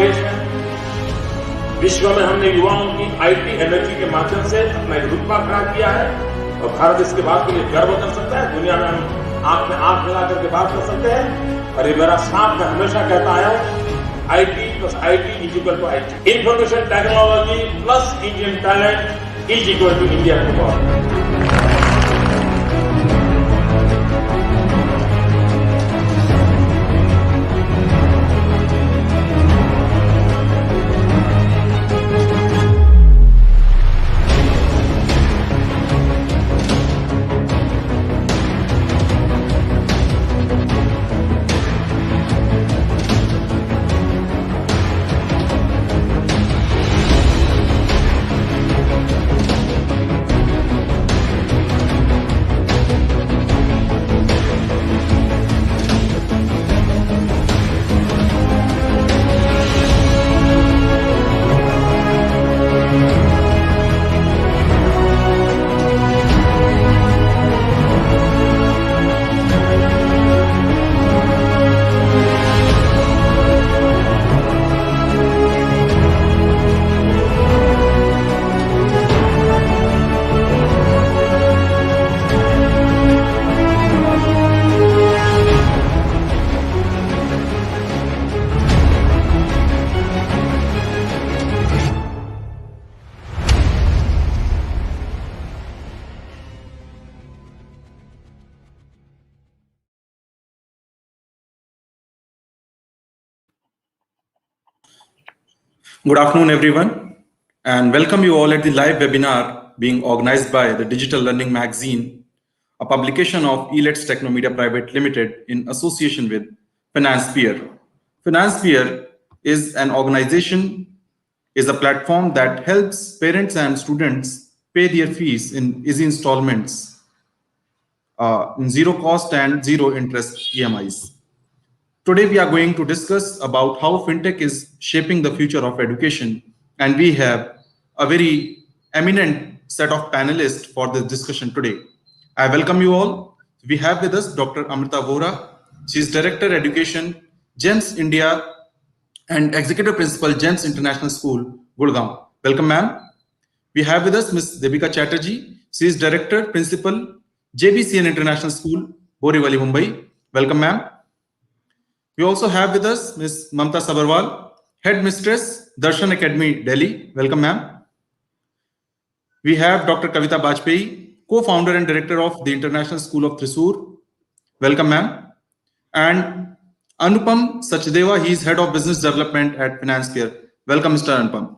देश है। विश्व में हमने युवाओं की आईटी एनर्जी के माध्यम से अपना एक रुतबा खड़ा किया है और भारत इसके बात के लिए गर्व कर सकता है। दुनिया में हम आंख में आंख मिला करके बात कर सकते हैं। और ये मेरा साथ मैं हमेशा कहता आया हूं, IT plus IT is equal to IT. Information technology plus Indian talent is equal to India to god. Good afternoon, everyone, and welcome you all at the live webinar being organized by the Digital Learning Magazine, a publication of Elets Technomedia Private Limited in association with FinancePeer. FinancePeer is an organization, is a platform that helps parents and students pay their fees in easy installments, in zero cost and zero interest EMIs. Today, we are going to discuss about how fintech is shaping the future of education, and we have a very eminent set of panelists for this discussion today. I welcome you all. We have with us Dr. Amrita Vora. She is Director Education, GEMS India, and Executive Principal, GEMS International School, Gurgaon. Welcome, ma'am. We have with us Ms. Devika Chatterjee. She is Director Principal, JBCN International School, Borivali, Mumbai. Welcome, ma'am. We also have with us Ms. Mamta Sabarwal, Head Mistress, Darshan Academy, Delhi. Welcome, ma'am. We have Dr. Kavita Bajpayee, Co-founder and Director of the International School of Thrissur. Welcome, ma'am. And Anupam Sachdeva, he is Head of Business Development at FinancePeer. Welcome, Mr. Anupam.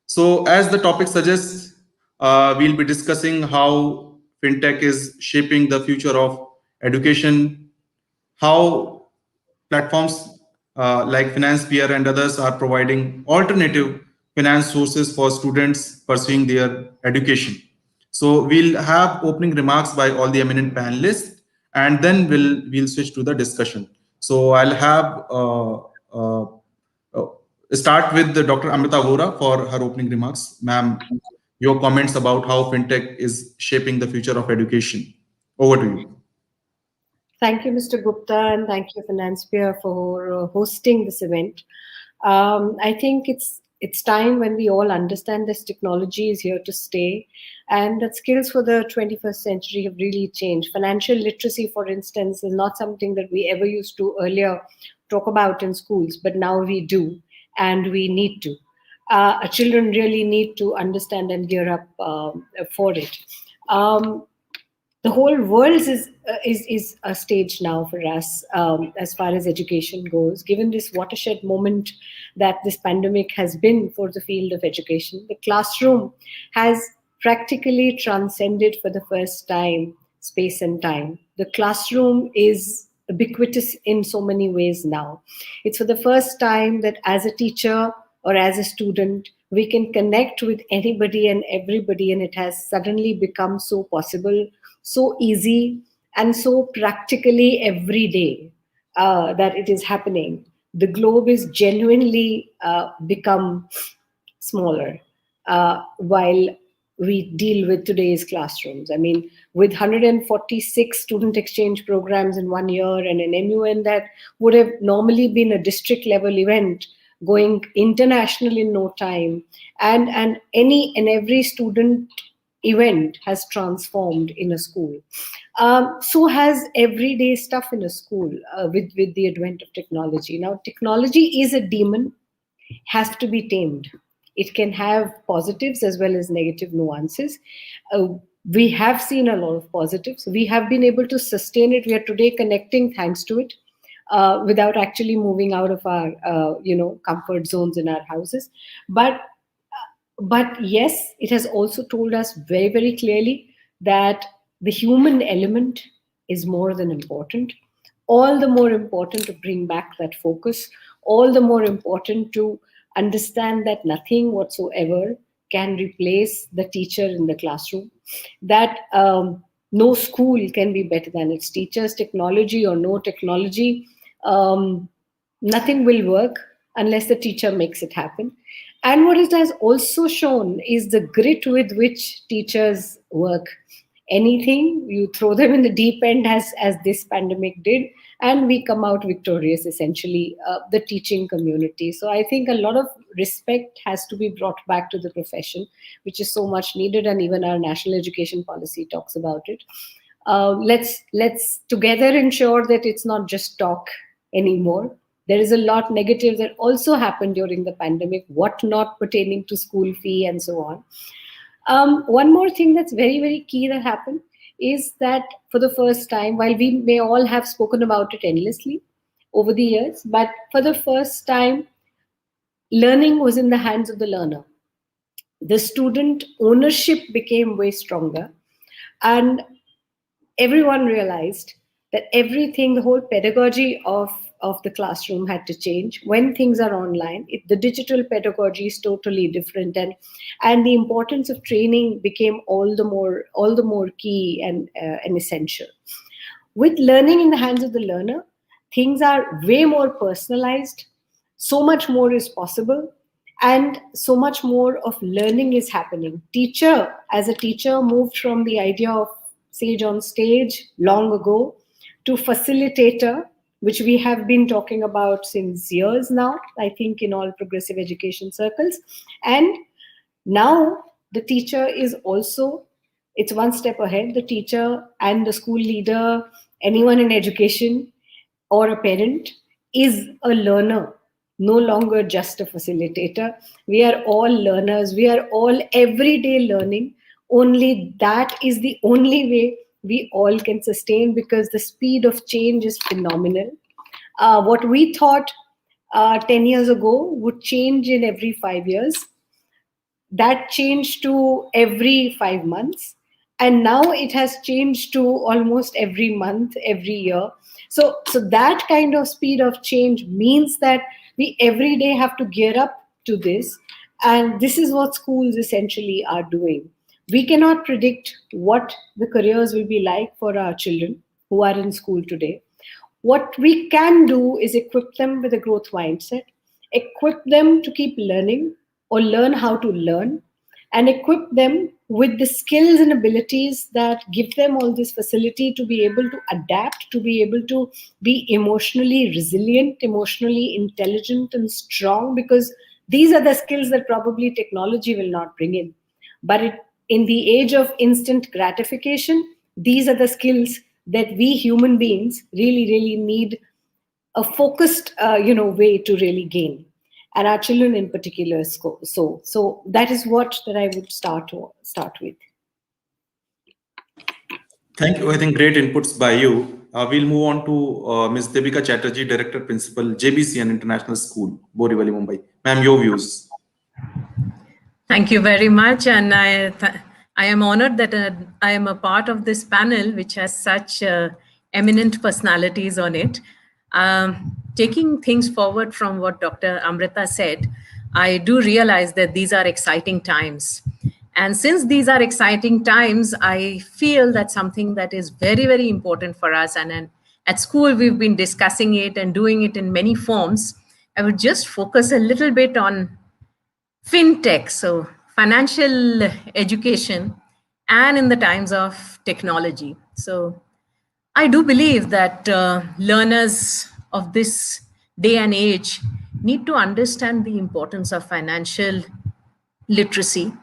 So as the topic suggests, we'll be discussing how fintech is shaping the future of education, how platforms like FinancePeer and others are providing alternative finance sources for students pursuing their education. So we'll have opening remarks by all the eminent panelists, and then we'll switch to the discussion. So I'll have start with Dr. Amrita Vora for her opening remarks. Ma'am, your comments about how fintech is shaping the future of education. Over to you. Thank you, Mr. Gupta, and thank you, FinancePeer, for hosting this event. I think it's it's time when we all understand this technology is here to stay, and that skills for the 21st century have really changed. Financial literacy, for instance, is not something that we ever used to earlier talk about in schools, but now we do, and we need to. Our children really need to understand and gear up for it. Um, the whole world is a stage now for us, as far as education goes. Given this watershed moment that this pandemic has been for the field of education, the classroom has practically transcended for the first time space and time. The classroom is ubiquitous in so many ways now. It's for the first time that as a teacher or as a student, we can connect with anybody and everybody, and it has suddenly become so possible, so easy, and so practically every day that it is happening. The globe is genuinely become smaller while we deal with today's classrooms. I mean, with 146 student exchange programs in 1 year and an MUN that would have normally been a district level event going international in no time, and any and every student event has transformed in a school. So has everyday stuff in a school with the advent of technology. Now, technology is a demon, has to be tamed. It can have positives as well as negative nuances. We have seen a lot of positives. We have been able to sustain it. We are today connecting thanks to it. Without actually moving out of our comfort zones in our houses. But yes, it has also told us very, very clearly that the human element is more than important. All the more important to bring back that focus, all the more important to understand that nothing whatsoever can replace the teacher in the classroom, that no school can be better than its teachers, technology or no technology. Nothing will work unless the teacher makes it happen. And what it has also shown is the grit with which teachers work. Anything, you throw them in the deep end as this pandemic did, and we come out victorious, essentially, the teaching community. So I think a lot of respect has to be brought back to the profession, which is so much needed, and even our national education policy talks about it. Let's together ensure that it's not just talk anymore. There is a lot negative that also happened during the pandemic, what not pertaining to school fee and so on. One more thing that's very, very key that happened is that for the first time, while we may all have spoken about it endlessly over the years, but for the first time, learning was in the hands of the learner. The student ownership became way stronger, and everyone realized that everything, the whole pedagogy of the classroom had to change. When things are online, the digital pedagogy is totally different, and the importance of training became all the more key and essential. With learning in the hands of the learner, things are way more personalized. So much more is possible, and so much more of learning is happening. Teacher, as a teacher, moved from the idea of sage on stage long ago to facilitator, which we have been talking about since years now, I think, in all progressive education circles. And now the teacher is also, it's one step ahead. The teacher and the school leader, anyone in education or a parent, is a learner, no longer just a facilitator. We are all learners. We are all everyday learning. Only that is the only way we all can sustain, because the speed of change is phenomenal. What we thought 10 years ago would change in every 5 years, that changed to every 5 months. And now it has changed to almost every month, every year. So that kind of speed of change means that we every day have to gear up to this. And this is what schools essentially are doing. We cannot predict what the careers will be like for our children who are in school today. What we can do is equip them with a growth mindset, equip them to keep learning or learn how to learn, and equip them with the skills and abilities that give them all this facility to be able to adapt, to be able to be emotionally resilient, emotionally intelligent and strong, because These are the skills that probably technology will not bring in. But in the age of instant gratification, these are the skills that we human beings really, really need a focused, way to really gain, and our children in particular. So that is what that I would start with. Thank you. I think great inputs by you. We'll move on to Ms. Devika Chatterjee, Director Principal, JBCN International School, Borivali, Mumbai. Ma'am, your views. Thank you very much. And I am honored that I am a part of this panel, which has such eminent personalities on it. Taking things forward from what Dr. Amrita said, I do realize that these are exciting times. And since these are exciting times, I feel that something that is very, very important for us, and at school we've been discussing it and doing it in many forms. I would just focus a little bit on Fintech, so financial education, and in the times of technology. So I do believe that learners of this day and age need to understand the importance of financial literacy.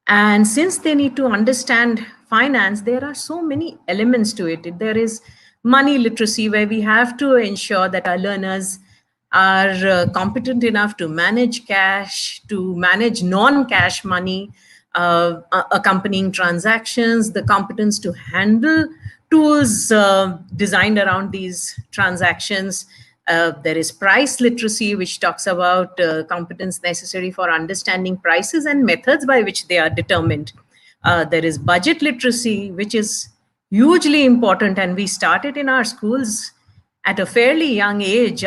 And since they need to understand finance, there are so many elements to it. There is money literacy, where we have to ensure that our learners are competent enough to manage cash, to manage non-cash money, accompanying transactions, the competence to handle tools designed around these transactions. There is price literacy, which talks about competence necessary for understanding prices and methods by which they are determined. There is budget literacy, which is hugely important, and we started in our schools at a fairly young age.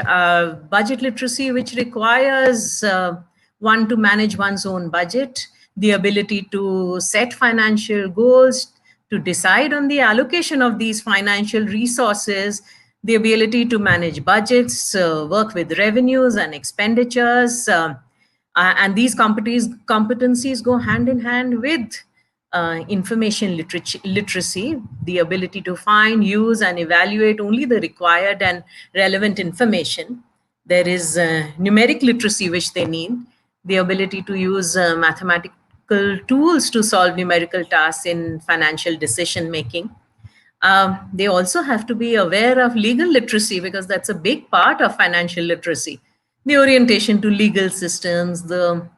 Budget literacy, which requires one to manage one's own budget, the ability to set financial goals, to decide on the allocation of these financial resources, the ability to manage budgets, work with revenues and expenditures. And these competencies go hand in hand with information literacy, the ability to find, use, and evaluate only the required and relevant information. There is numeric literacy, which they need, the ability to use mathematical tools to solve numerical tasks in financial decision making. They also have to be aware of legal literacy, because that's a big part of financial literacy. The orientation to legal systems, the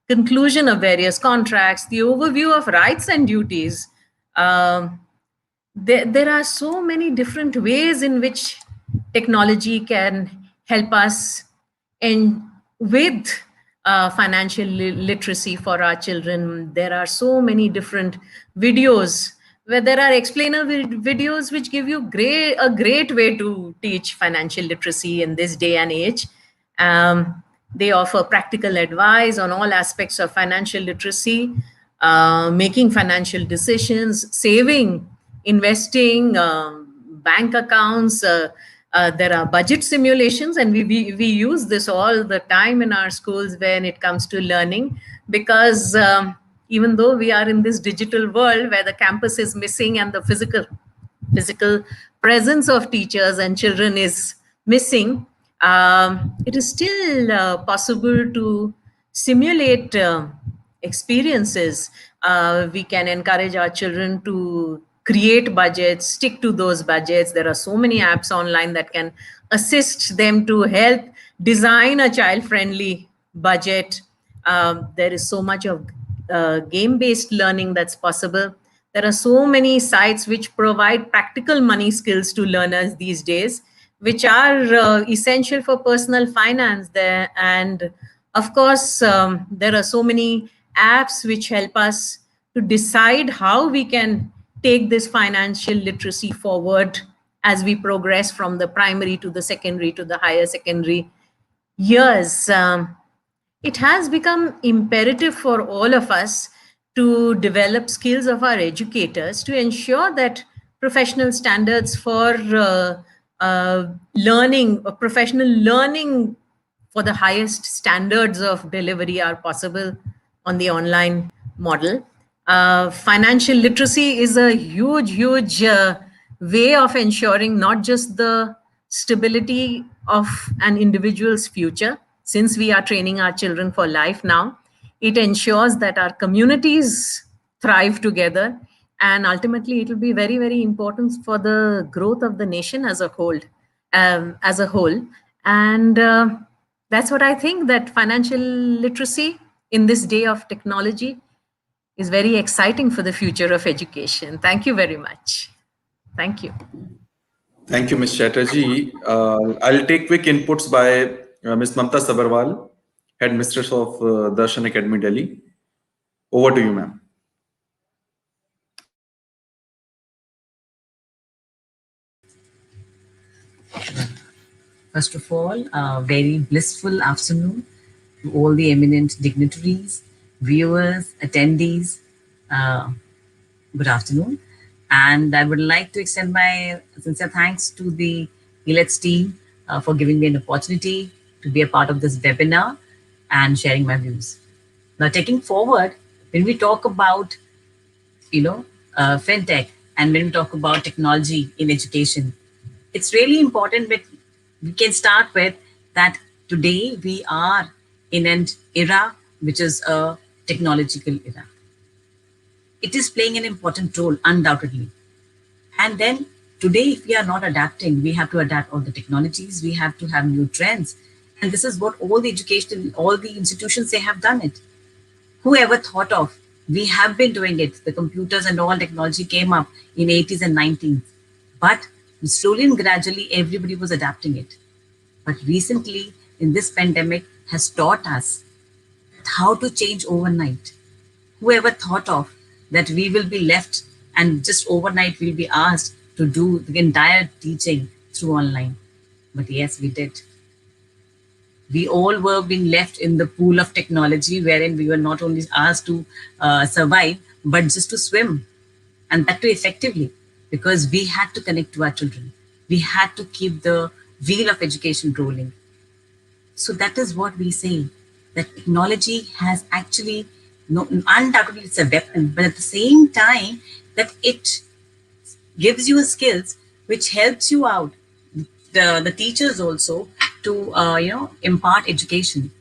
conclusion of various contracts, the overview of rights and duties. There are so many different ways in which technology can help us with financial literacy for our children. There are so many different videos, where there are explainer videos which give you a great way to teach financial literacy in this day and age. They offer practical advice on all aspects of financial literacy, making financial decisions, saving, investing, bank accounts. There are budget simulations, and we use this all the time in our schools when it comes to learning, because even though we are in this digital world where the campus is missing and the physical presence of teachers and children is missing, it is still possible to simulate experiences. We can encourage our children to create budgets, stick to those budgets. There are so many apps online that can assist them to help design a child-friendly budget. There is so much of game-based learning that's possible. There are so many sites which provide practical money skills to learners these days, which are essential for personal finance there. And of course, there are so many apps which help us to decide how we can take this financial literacy forward as we progress from the primary to the secondary to the higher secondary years. It has become imperative for all of us to develop skills of our educators to ensure that professional standards for learning, or professional learning for the highest standards of delivery are possible on the online model. Financial literacy is a huge way of ensuring not just the stability of an individual's future, since we are training our children for life now, it ensures that our communities thrive together, and ultimately it will be very, very important for the growth of the nation as a whole. And that's what I think, that financial literacy in this day of technology is very exciting for the future of education. Thank you very much. Thank you. Thank you, Ms. Chatterjee. I'll take quick inputs by Ms. Mamta Sabarwal, Headmistress of Darshan Academy, Delhi. Over to you, ma'am. First of all, a very blissful afternoon to all the eminent dignitaries, viewers, attendees. Good afternoon. And I would like to extend my sincere thanks to the Elets team for giving me an opportunity to be a part of this webinar and sharing my views. Now, taking forward, when we talk about, fintech, and when we talk about technology in education, it's really important that we can start with that today we are in an era which is a technological era. It is playing an important role, undoubtedly. And then today, if we are not adapting, we have to adapt all the technologies, we have to have new trends. And this is what all the education, all the institutions, they have done it. Whoever thought of, we have been doing it. The computers and all technology came up in 80s and 90s. But slowly and gradually, everybody was adapting it. But recently, in this pandemic, has taught us how to change overnight. Whoever thought of that we will be left and just overnight we'll be asked to do the entire teaching through online. But yes, we did. We all were being left in the pool of technology wherein we were not only asked to survive, but just to swim, and that too effectively, because we had to connect to our children. We had to keep the wheel of education rolling. So that is what we say, that technology has actually, undoubtedly it's a weapon, but at the same time that it gives you skills which helps you out, the teachers also, to impart education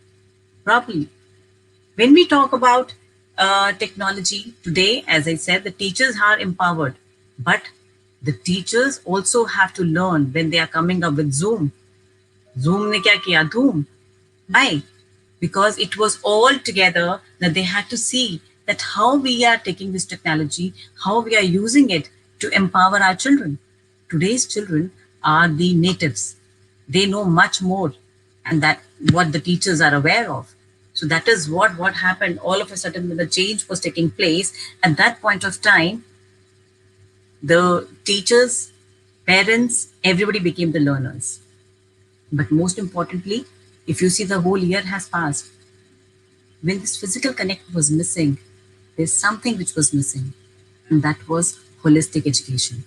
properly. When we talk about technology today, as I said, the teachers are empowered, but the teachers also have to learn when they are coming up with Zoom. Zoom ne kya kiya? Dhoom. Why? Because it was all together that they had to see that how we are taking this technology, how we are using it to empower our children. Today's children are the natives. They know much more, and that what the teachers are aware of. So that is what happened. All of a sudden, when the change was taking place, at that point of time, the teachers, parents, everybody became the learners. But most importantly, if you see the whole year has passed, when this physical connect was missing, there's something which was missing, and that was holistic education.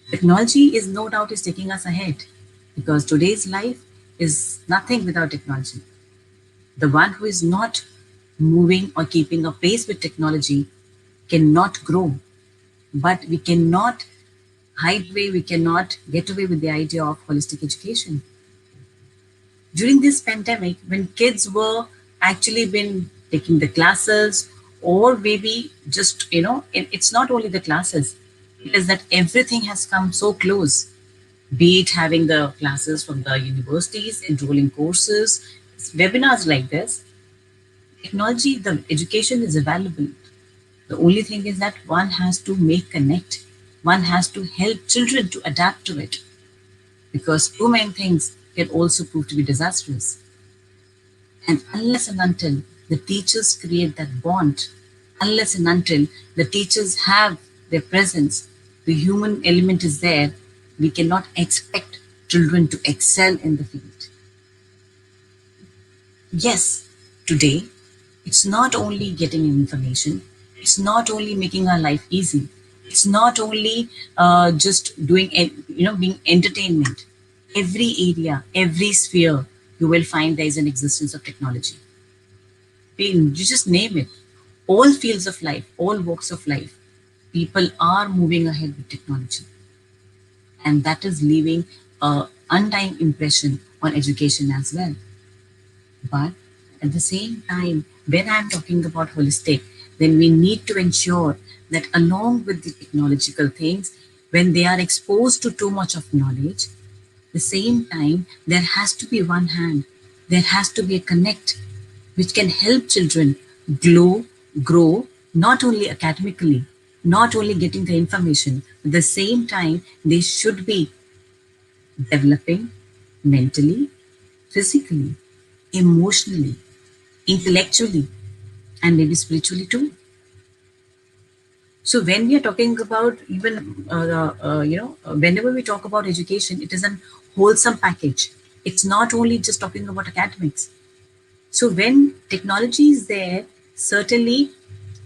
Technology is no doubt is taking us ahead, because today's life is nothing without technology. The one who is not moving or keeping a pace with technology cannot grow, but we cannot hide away, we cannot get away with the idea of holistic education. During this pandemic, when kids were actually been taking the classes, or maybe just, it's not only the classes, it is that everything has come so close, be it having the classes from the universities, enrolling courses, webinars like this. Technology, the education is available. The only thing is that one has to make connect. One has to help children to adapt to it, because too many things can also prove to be disastrous. And unless and until the teachers create that bond, unless and until the teachers have their presence, the human element is there, we cannot expect children to excel in the field. Yes, today, it's not only getting information, it's not only making our life easy, it's not only just doing, being entertainment. Every area, every sphere, you will find there is an existence of technology. You just name it. All fields of life, all walks of life, people are moving ahead with technology. And that is leaving a undying impression on education as well. But at the same time, when I'm talking about holistic, then we need to ensure that along with the technological things, when they are exposed to too much of knowledge, the same time, there has to be one hand, there has to be a connect which can help children grow, not only academically, not only getting the information, at the same time, they should be developing mentally, physically, emotionally, intellectually, and maybe spiritually too. So when we are talking about even, whenever we talk about education, it is a wholesome package. It's not only just talking about academics. So when technology is there, certainly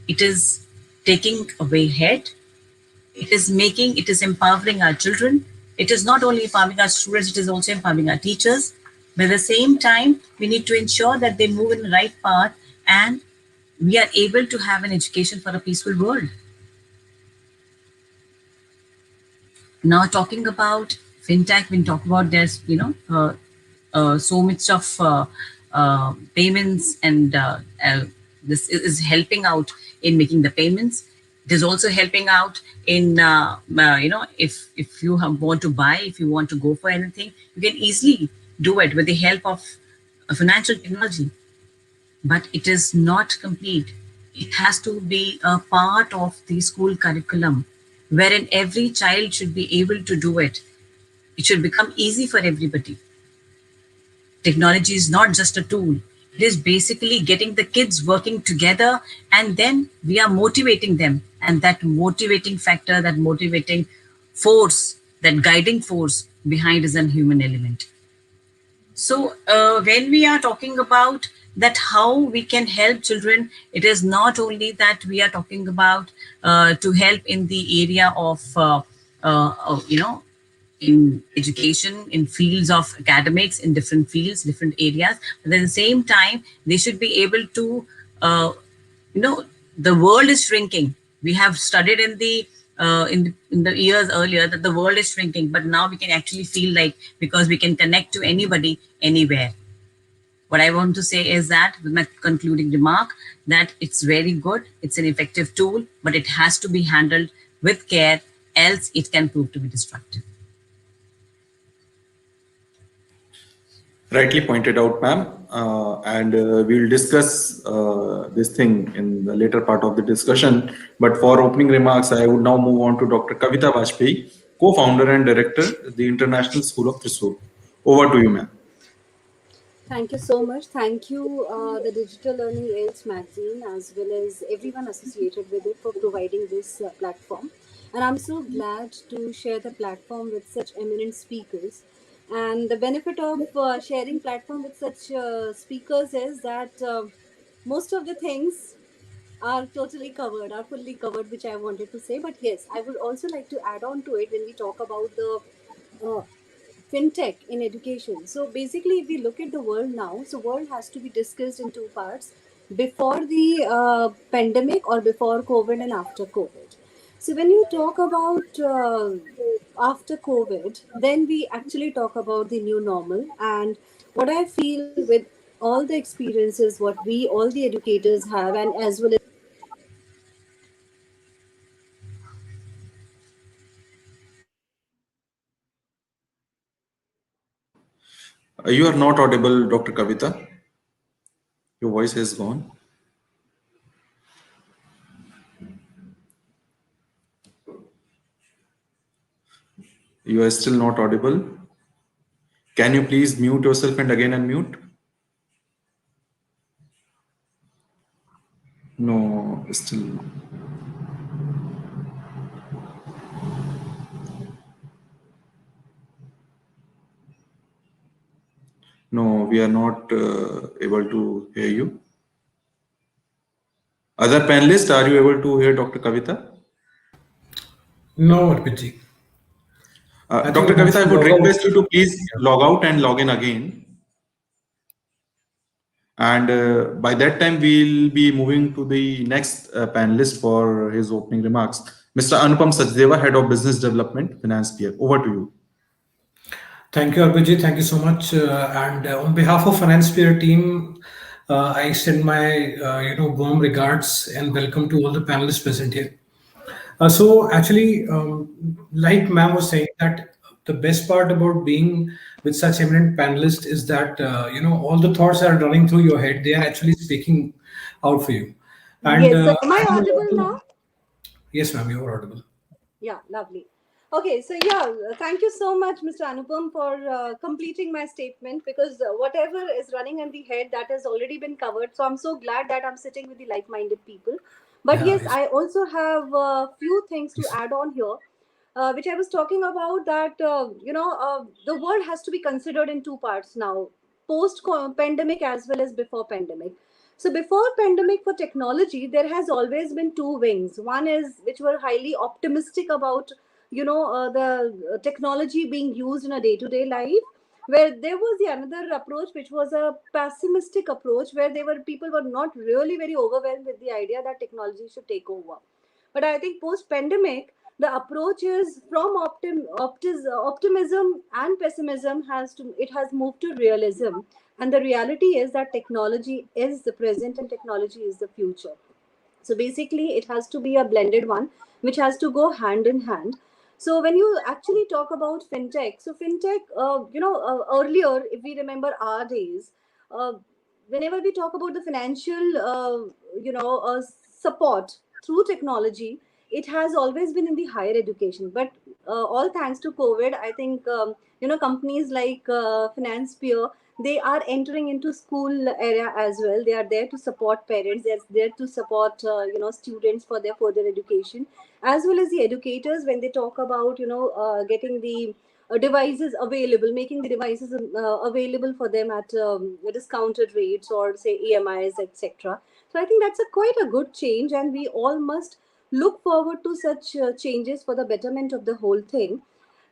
it is taking away head. It is empowering our children. It is not only empowering our students, it is also empowering our teachers. But at the same time, we need to ensure that they move in the right path and we are able to have an education for a peaceful world. Now, talking about fintech, when talk about there's so much of payments, and this is helping out in making the payments. It is also helping out in if you want to buy, if you want to go for anything, you can easily do it with the help of financial technology. But it is not complete. It has to be a part of the school curriculum, wherein every child should be able to do it. It should become easy for everybody. Technology is not just a tool. It is basically getting the kids working together, and then we are motivating them. And that motivating factor, that motivating force, that guiding force behind is a human element. So when we are talking about that how we can help children, it is not only that we are talking about to help in the area of in education, in fields of academics, in different fields, different areas. But at the same time, they should be able to, the world is shrinking. We have studied in the in the years earlier that the world is shrinking, but now we can actually feel like, because we can connect to anybody, anywhere. What I want to say is that, with my concluding remark, that it's very good, it's an effective tool, but it has to be handled with care, else it can prove to be destructive. Rightly pointed out, ma'am. And we'll discuss this thing in the later part of the discussion. But for opening remarks, I would now move on to Dr. Kavita Vajpayee, co-founder and director, the International School of Thrissur. Over to you, ma'am. Thank you so much. Thank you, the Digital Learning Elets magazine, as well as everyone associated with it, for providing this platform. And I'm so glad to share the platform with such eminent speakers. And the benefit of sharing platform with such speakers is that most of the things are totally covered, are fully covered, which I wanted to say. But yes, I would also like to add on to it when we talk about the uh, fintech in education. So basically, if we look at the world now, so world has to be discussed in two parts: before the pandemic, or before COVID, and after COVID. So when you talk about after COVID, then we actually talk about the new normal. And what I feel with all the experiences, what we all the educators have, and as well as You are not audible, Dr. Kavita. Your voice has gone. You are still not audible. Can you please mute yourself and again unmute? No, still. No, we are not able to hear you. Other panelists, are you able to hear Dr. Kavita? No, Arpitji. Dr. Kavita, I would request you to please log out and log in again. And by that time, we'll be moving to the next panelist for his opening remarks. Mr. Anupam Sachdeva, Head of Business Development, Finance Peer. Over to you. Thank you, Arpiji. Thank you so much. And on behalf of Finance Peer team, I extend my warm regards and welcome to all the panelists present here. So actually, like ma'am was saying, that the best part about being with such eminent panelists is that all the thoughts are running through your head. They are actually speaking out for you. And Yes. So am I I would audible want now? to, yes, ma'am, you are audible. Yeah, lovely. Okay, so yeah, thank you so much, Mr. Anupam, for completing my statement, because whatever is running in the head, that has already been covered. So I'm so glad that I'm sitting with the like-minded people. But Yeah, yes, yes, I also have a few things to please. add on here, which I was talking about, that the world has to be considered in two parts now: post pandemic as well as before pandemic. So before pandemic, for technology, there has always been two wings. One is which were highly optimistic about the technology being used in a day to day life, where there was the another approach which was a pessimistic approach, where they were people were not really very overwhelmed with the idea that technology should take over. But I think post pandemic, the approach is from optimism and pessimism has moved to realism. And the reality is that technology is the present and technology is the future. So basically, it has to be a blended one, which has to go hand in hand. So when you actually talk about fintech, so fintech, earlier, if we remember our days, uh, whenever we talk about the financial, support through technology, it has always been in the higher education. But all thanks to COVID, I think companies like Finance Peer, they are entering into school area as well. They are there to support parents. They're there to support students for their further education, as well as the educators when they talk about getting the devices available, making the devices available for them at discounted rates, or say EMIs, etc. So I think that's a quite a good change, and we all must look forward to such changes for the betterment of the whole thing.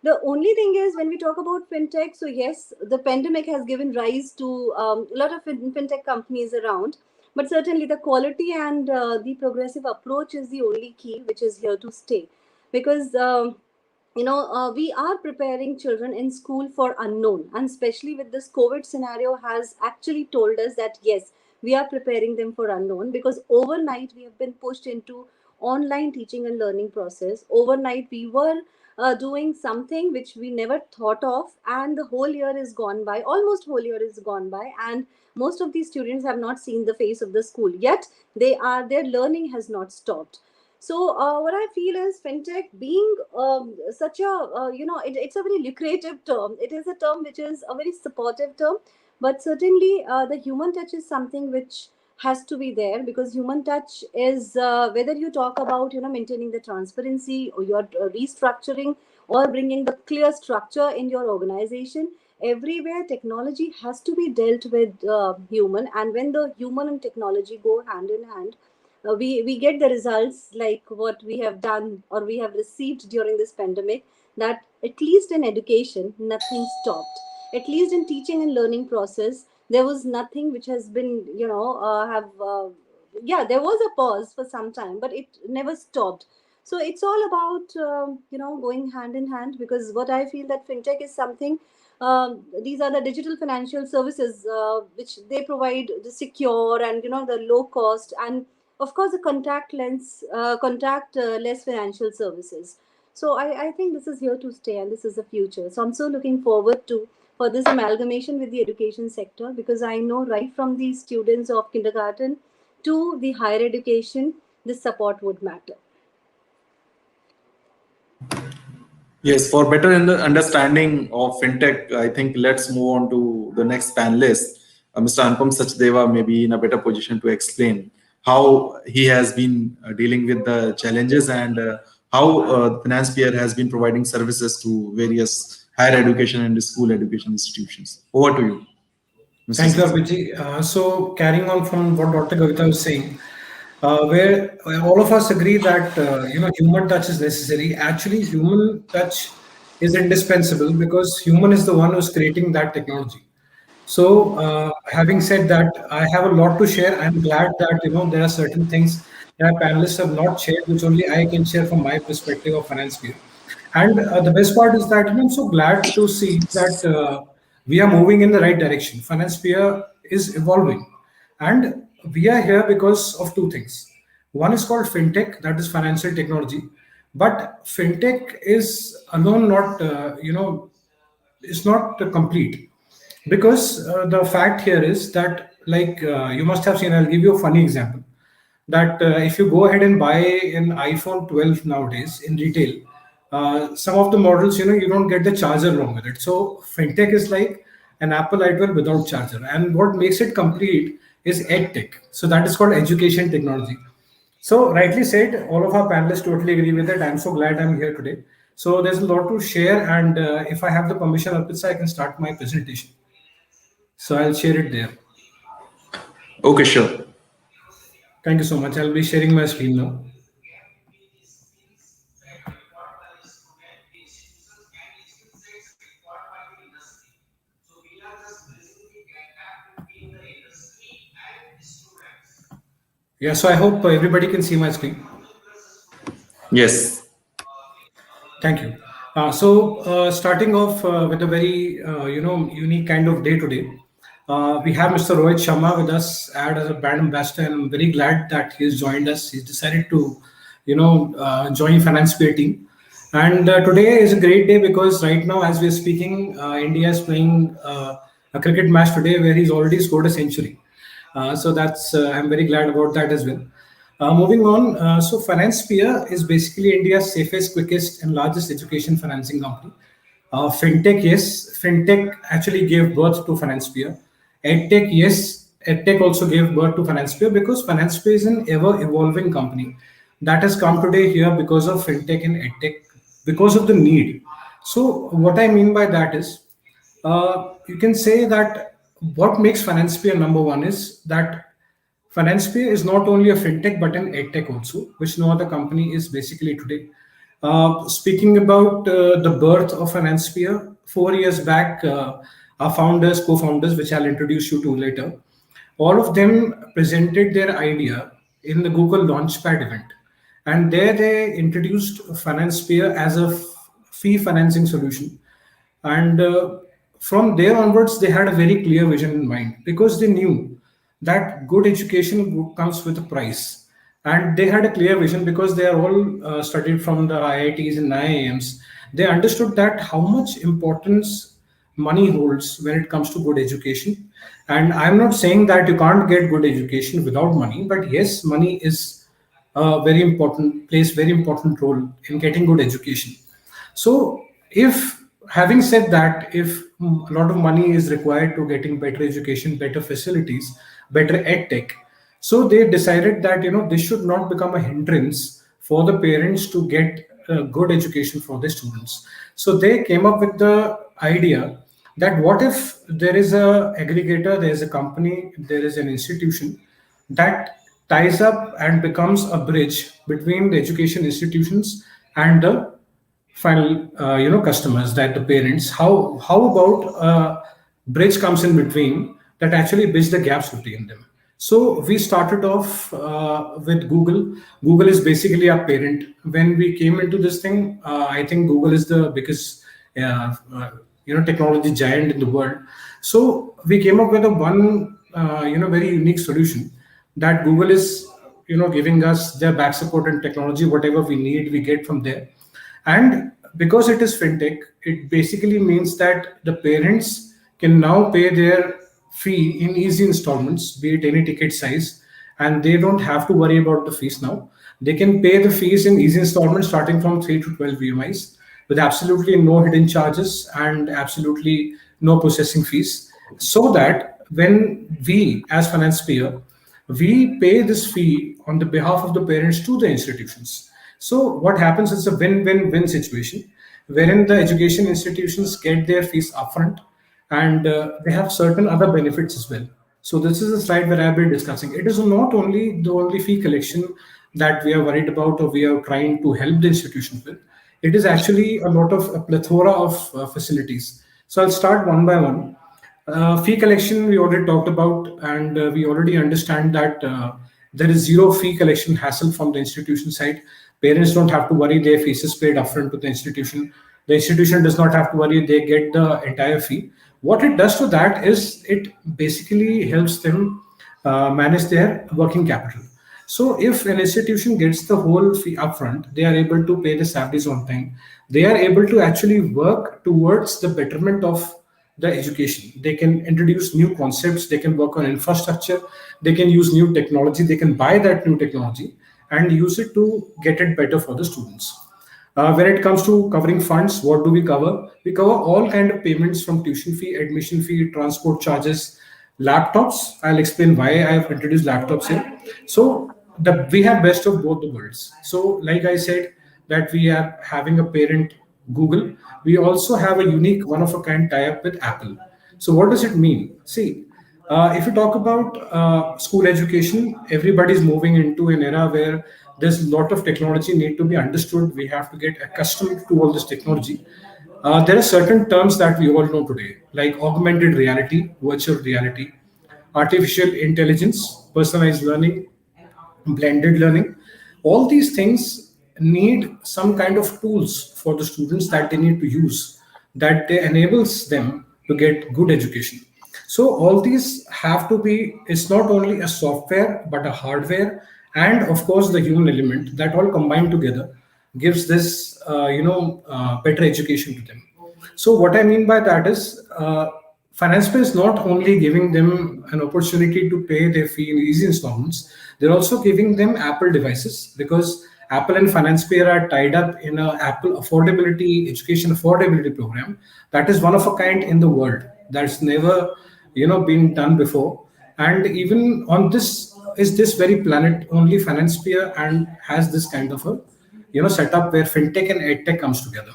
The only thing is, when we talk about fintech, so yes, the pandemic has given rise to a lot of fintech companies around, but certainly the quality and the progressive approach is the only key which is here to stay. Because we are preparing children in school for unknown, and especially with this COVID scenario has actually told us that yes, we are preparing them for unknown, because overnight we have been pushed into online teaching and learning process. Overnight we were doing something which we never thought of, and the whole year is gone by, almost whole year is gone by, and most of these students have not seen the face of the school yet. Their learning has not stopped. So what I feel is fintech being such a it's a very lucrative term. It is a term which is a very supportive term, but certainly the human touch is something which has to be there, because human touch is whether you talk about maintaining the transparency, or you're restructuring, or bringing the clear structure in your organization. Everywhere technology has to be dealt with human, and when the human and technology go hand in hand, we get the results like what we have done or we have received during this pandemic. That at least in education nothing stopped, at least in teaching and learning process there was nothing which has been have yeah, there was a pause for some time, but it never stopped. So it's all about going hand in hand, because what I feel that fintech is something, these are the digital financial services which they provide, the secure and the low cost, and of course the contact less financial services. So I think this is here to stay, and this is the future. So I'm so looking forward to for this amalgamation with the education sector, because I know right from the students of kindergarten to the higher education, this support would matter. Yes, for better understanding of fintech, I think let's move on to the next panelist. Mr. Anupam Sachdeva may be in a better position to explain how he has been dealing with the challenges and how Finance Peer has been providing services to various higher education and school education institutions. Over to you, Mr. Thank you, Sachdeva. Arpiji. So carrying on from what Dr. Kavita was saying, where all of us agree that human touch is necessary. Actually, human touch is indispensable, because human is the one who's creating that technology. So, having said that, I have a lot to share. I'm glad that there are certain things that our panelists have not shared, which only I can share from my perspective of finance view. And the best part is that I'm so glad to see that we are moving in the right direction. Finance sphere is evolving, and we are here because of two things. One is called fintech, that is financial technology, but fintech is alone not is not complete, because the fact here is that, like, you must have seen. I'll give you a funny example that if you go ahead and buy an iPhone 12 nowadays in retail, some of the models, you don't get the charger along with it. So fintech is like an Apple iPhone without charger, and what makes it complete is edtech. So that is called education technology. So rightly said, all of our panelists totally agree with it. I'm so glad I'm here today. So there's a lot to share, and if I have the permission, Arpita, I can start my presentation. So I'll share it there. Okay, sure. Thank you so much. I'll be sharing my screen now. Yeah, so I hope everybody can see my screen. Yes. Thank you. Starting off with a very unique kind of day today, we have Mr. Rohit Sharma with us as a brand ambassador, and I'm very glad that he's joined us. He's decided to, join Finance Peer team. And today is a great day because right now, as we're speaking, India is playing a cricket match today where he's already scored a century. So that's I'm very glad about that as well. Moving on, so Finance Peer is basically India's safest, quickest, and largest education financing company. Fintech, yes, Fintech actually gave birth to Finance Peer. EdTech, yes, EdTech also gave birth to Finance Peer because Finance Peer is an ever evolving company that has come today here because of Fintech and EdTech, because of the need. So, what I mean by that is, you can say that what makes Finance Peer number one is that FinancePay is not only a fintech but an edtech also, which no other company is basically today. Speaking about the birth of FinancePay, 4 years back, our founders, co-founders, which I'll introduce you to later, all of them presented their idea in the Google Launchpad event, and there they introduced FinancePay as a fee financing solution. And from there onwards, they had a very clear vision in mind because they knew that good education comes with a price. And they had a clear vision because they are all studied from the IITs and IIMs. They understood that how much importance money holds when it comes to good education. And I'm not saying that you can't get good education without money, but yes, money is very important, plays very important role in getting good education. So, if having said that, if a lot of money is required to getting better education, better facilities, better ed tech, so they decided that this should not become a hindrance for the parents to get good education for their students. So they came up with the idea that what if there is a aggregator, there is a company, there is an institution that ties up and becomes a bridge between the education institutions and the final customers, that the parents. How about bridge comes in between that actually bridge the gaps between them. So we started off with Google is basically our parent. When we came into this thing, I think Google is the biggest technology giant in the world. So we came up with a one very unique solution that Google is giving us their back support and technology. Whatever we need, we get from there. And because it is fintech, it basically means that the parents can now pay their fee in easy installments, be it any ticket size, and they don't have to worry about the fees now. They can pay the fees in easy installments starting from 3 to 12 EMIs with absolutely no hidden charges and absolutely no processing fees. So that when we, as finance peer, we pay this fee on the behalf of the parents to the institutions. So what happens is a win-win-win situation wherein the education institutions get their fees upfront, and they have certain other benefits as well. So this is a slide where I've been discussing. It is not only the only fee collection that we are worried about or we are trying to help the institution with. It is actually a plethora of facilities. So I'll start one by one. Fee collection we already talked about, and we already understand that there is zero fee collection hassle from the institution side. Parents don't have to worry, their fees is paid upfront to the institution. The institution does not have to worry, they get the entire fee. What it does to that is it basically helps them manage their working capital. So if an institution gets the whole fee upfront, they are able to pay the salaries on time. They are able to actually work towards the betterment of the education. They can introduce new concepts, they can work on infrastructure, they can use new technology, they can buy that new technology and use it to get it better for the students. When it comes to covering funds, what do we cover? We cover all kind of payments from tuition fee, admission fee, transport charges, laptops. I'll explain why I have introduced laptops here. So we have best of both the worlds. So like I said, that we are having a parent Google. We also have a unique one of a kind tie-up with Apple. So what does it mean? See, if you talk about school education, everybody's moving into an era where there's a lot of technology need to be understood. We have to get accustomed to all this technology. There are certain terms that we all know today, like augmented reality, virtual reality, artificial intelligence, personalized learning, blended learning. All these things need some kind of tools for the students that they need to use that they enables them to get good education. So all these have to be, it's not only a software but a hardware and of course the human element that all combined together gives this better education to them. So what I mean by that is finance pay is not only giving them an opportunity to pay their fee in easy installments, they're also giving them Apple devices because Apple and finance pay are tied up in a Apple affordability education affordability program that is one of a kind in the world. That's never been done before. And even on this very planet, only finance pay and has this kind of a setup where fintech and edtech comes together.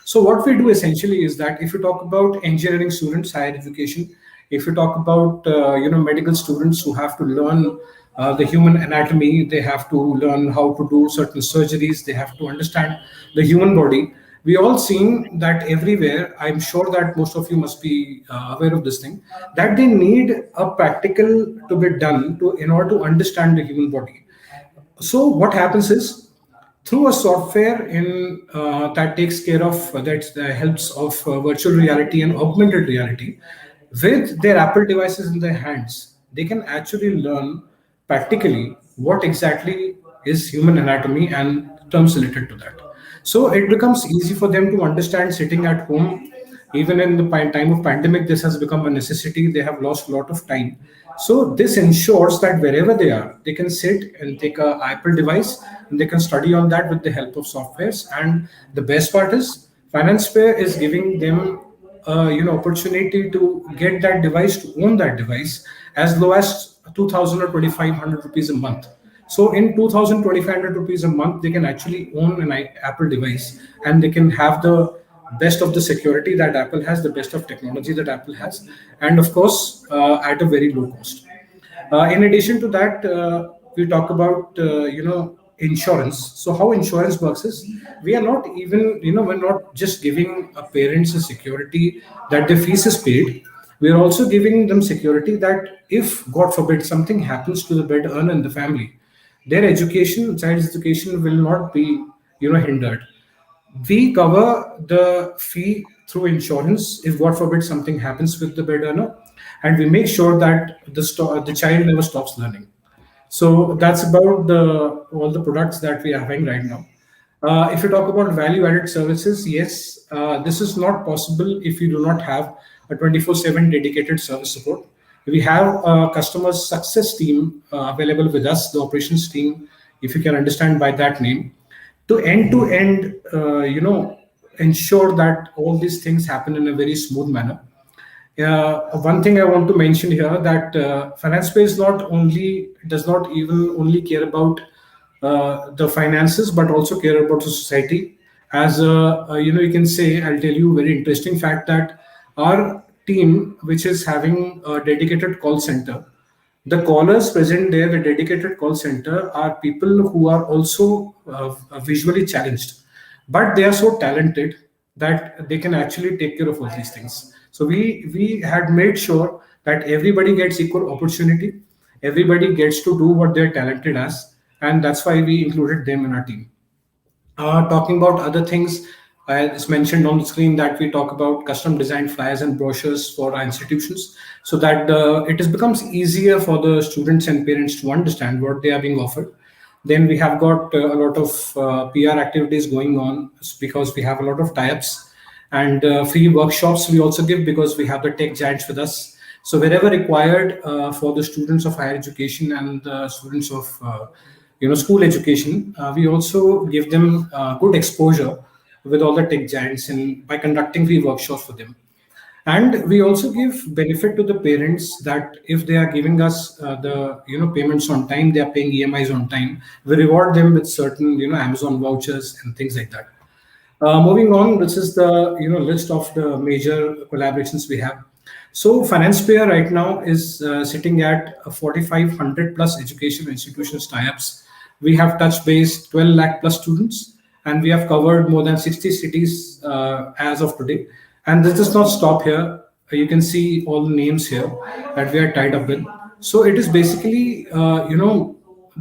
So what we do essentially is that if you talk about engineering students, higher education, if you talk about medical students who have to learn the human anatomy, they have to learn how to do certain surgeries, they have to understand the human body. We all seen that everywhere. I'm sure that most of you must be aware of this thing, that they need a practical to be done in order to understand the human body. So what happens is through a software in that takes care of that helps of virtual reality and augmented reality with their Apple devices in their hands, they can actually learn practically what exactly is human anatomy and terms related to that. So it becomes easy for them to understand sitting at home. Even in the time of pandemic, this has become a necessity. They have lost a lot of time. So this ensures that wherever they are, they can sit and take a Apple device and they can study on that with the help of softwares. And the best part is Finance Fair is giving them opportunity to get that device, to own that device as low as 2,000 or 2,500 rupees a month. So in 2,000, 2,500 rupees a month, they can actually own an Apple device and they can have the best of the security that Apple has, the best of technology that Apple has, and of course, at a very low cost. In addition to that, we talk about, insurance. So how insurance works is we are not even, we're not just giving parents a security that their fees is paid. We are also giving them security that if, God forbid, something happens to the bed earner in the family, their education, child's education will not be, hindered. We cover the fee through insurance if, God forbid, something happens with the bed earner, and we make sure that the child never stops learning. So that's about all the products that we are having right now. If you talk about value-added services, yes, this is not possible if you do not have a 24/7 dedicated service support. We have a customer success team available with us, the operations team, if you can understand by that name, to end-to-end, ensure that all these things happen in a very smooth manner. One thing I want to mention here that finance space does not even only care about the finances, but also care about the society. As you can say, I'll tell you a very interesting fact that our team, which is having a dedicated call center, the callers present there, the dedicated call center, are people who are also visually challenged, but they are so talented that they can actually take care of all these things. So we had made sure that everybody gets equal opportunity, everybody gets to do what they're talented as, and that's why we included them in our team. Talking about other things, it's mentioned on the screen that we talk about custom designed flyers and brochures for our institutions, so that it has becomes easier for the students and parents to understand what they are being offered. Then we have got a lot of PR activities going on, because we have a lot of tie-ups, and free workshops we also give because we have the tech giants with us. So wherever required for the students of higher education and the students of school education, we also give them good exposure with all the tech giants, and by conducting free workshops for them. And we also give benefit to the parents that if they are giving us the payments on time, they are paying EMIs on time, we reward them with certain Amazon vouchers and things like that. Moving on, this is the list of the major collaborations we have. So FinancePay right now is sitting at 4,500 plus education institutions tie-ups. We have touch base 12 lakh plus students, and we have covered more than 60 cities as of today. And this does not stop here. You can see all the names here that we are tied up with. So it is basically,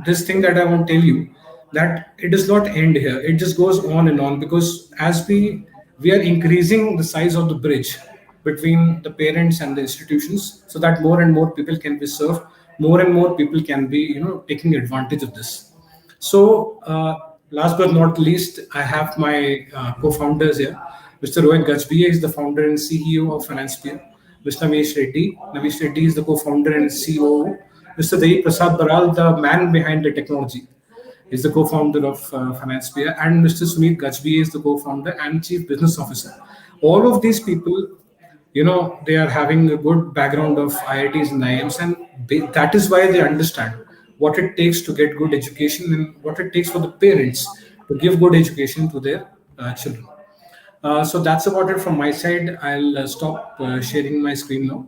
this thing that I want to tell you, that it does not end here. It just goes on and on, because as we are increasing the size of the bridge between the parents and the institutions, so that more and more people can be served, more and more people can be taking advantage of this. So last but not least, I have my co-founders here. Mr. Rohit Gajbia is the founder and CEO of FinancePeer. Mr. Navesh Reddy is the co-founder and COO. Mr. Devi Prasad Baral, the man behind the technology, is the co-founder of FinancePeer, and Mr. Sunit Gajbia is the co-founder and chief business officer. All of these people, they are having a good background of IITs and IIMs, and that is why they understand what it takes to get good education and what it takes for the parents to give good education to their children. So that's about it from my side. I'll stop sharing my screen now.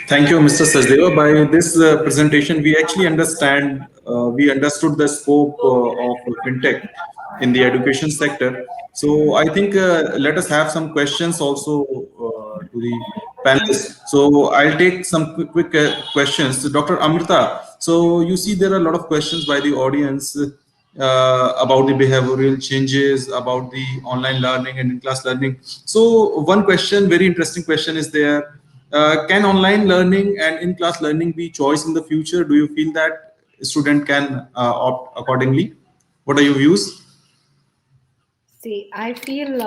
Thank you, Mr. Sachdeva. By this presentation, we actually we understood the scope of fintech in the education sector. So I think let us have some questions also to the panelists. So I'll take some quick questions. So Dr. Amrita, so you see there are a lot of questions by the audience about the behavioral changes, about the online learning and in-class learning. So one question, very interesting question is there. Can online learning and in-class learning be choice in the future? Do you feel that a student can opt accordingly? What are your views? See, I feel,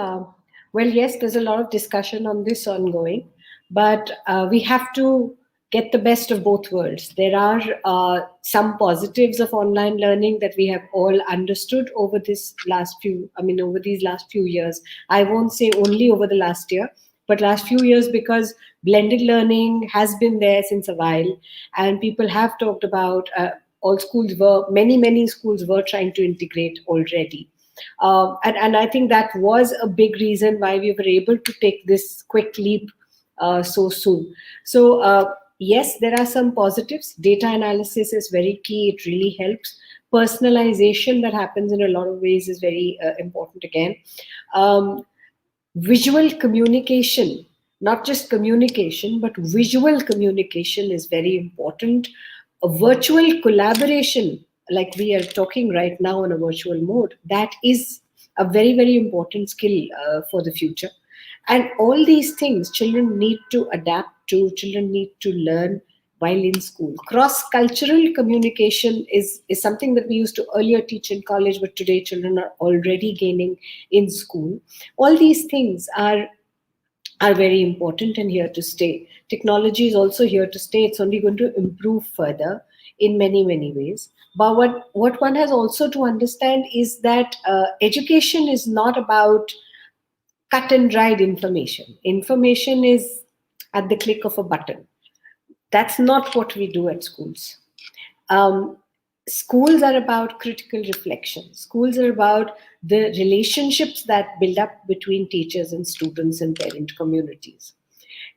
well, yes, there's a lot of discussion on this ongoing, but we have to get the best of both worlds. There are some positives of online learning that we have all understood over these last few years. I won't say only over the last year, but last few years, because blended learning has been there since a while, and people have talked about many schools were trying to integrate already. And I think that was a big reason why we were able to take this quick leap so soon. So yes, there are some positives. Data analysis is very key. It really helps. Personalization that happens in a lot of ways is very important again. Visual communication, not just communication, but visual communication is very important. A virtual collaboration, like we are talking right now in a virtual mode, that is a very, very important skill for the future. And all these things children need to adapt to, children need to learn while in school. Cross-cultural communication is something that we used to earlier teach in college, but today children are already gaining in school. All these things are very important and here to stay. Technology is also here to stay. It's only going to improve further in many, many ways. But what one has also to understand is that education is not about cut and dried information. Information is at the click of a button. That's not what we do at schools. Schools are about critical reflection. Schools are about the relationships that build up between teachers and students and parent communities.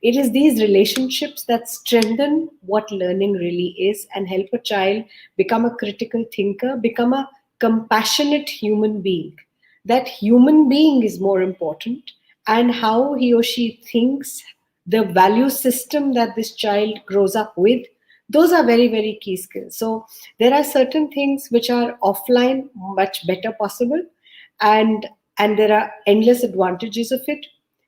It is these relationships that strengthen what learning really is and help a child become a critical thinker, become a compassionate human being. That human being is more important, and how he or she thinks, the value system that this child grows up with, Those are very, very key skills. So there are certain things which are offline much better possible, and there are endless advantages of it,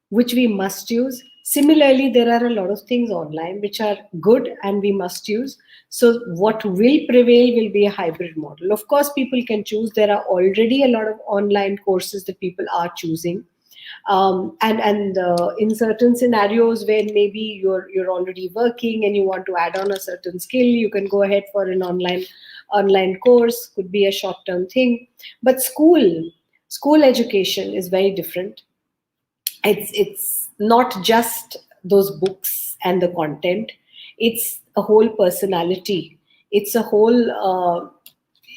which we must use. Similarly, there are a lot of things online which are good and we must use. So what will prevail will be a hybrid model. Of course, people can choose. There are already a lot of online courses that people are choosing. And in certain scenarios where maybe you're already working and you want to add on a certain skill, you can go ahead for an online course. Could be a short-term thing. But school education is very different. It's not just those books and the content. It's a whole personality. It's a whole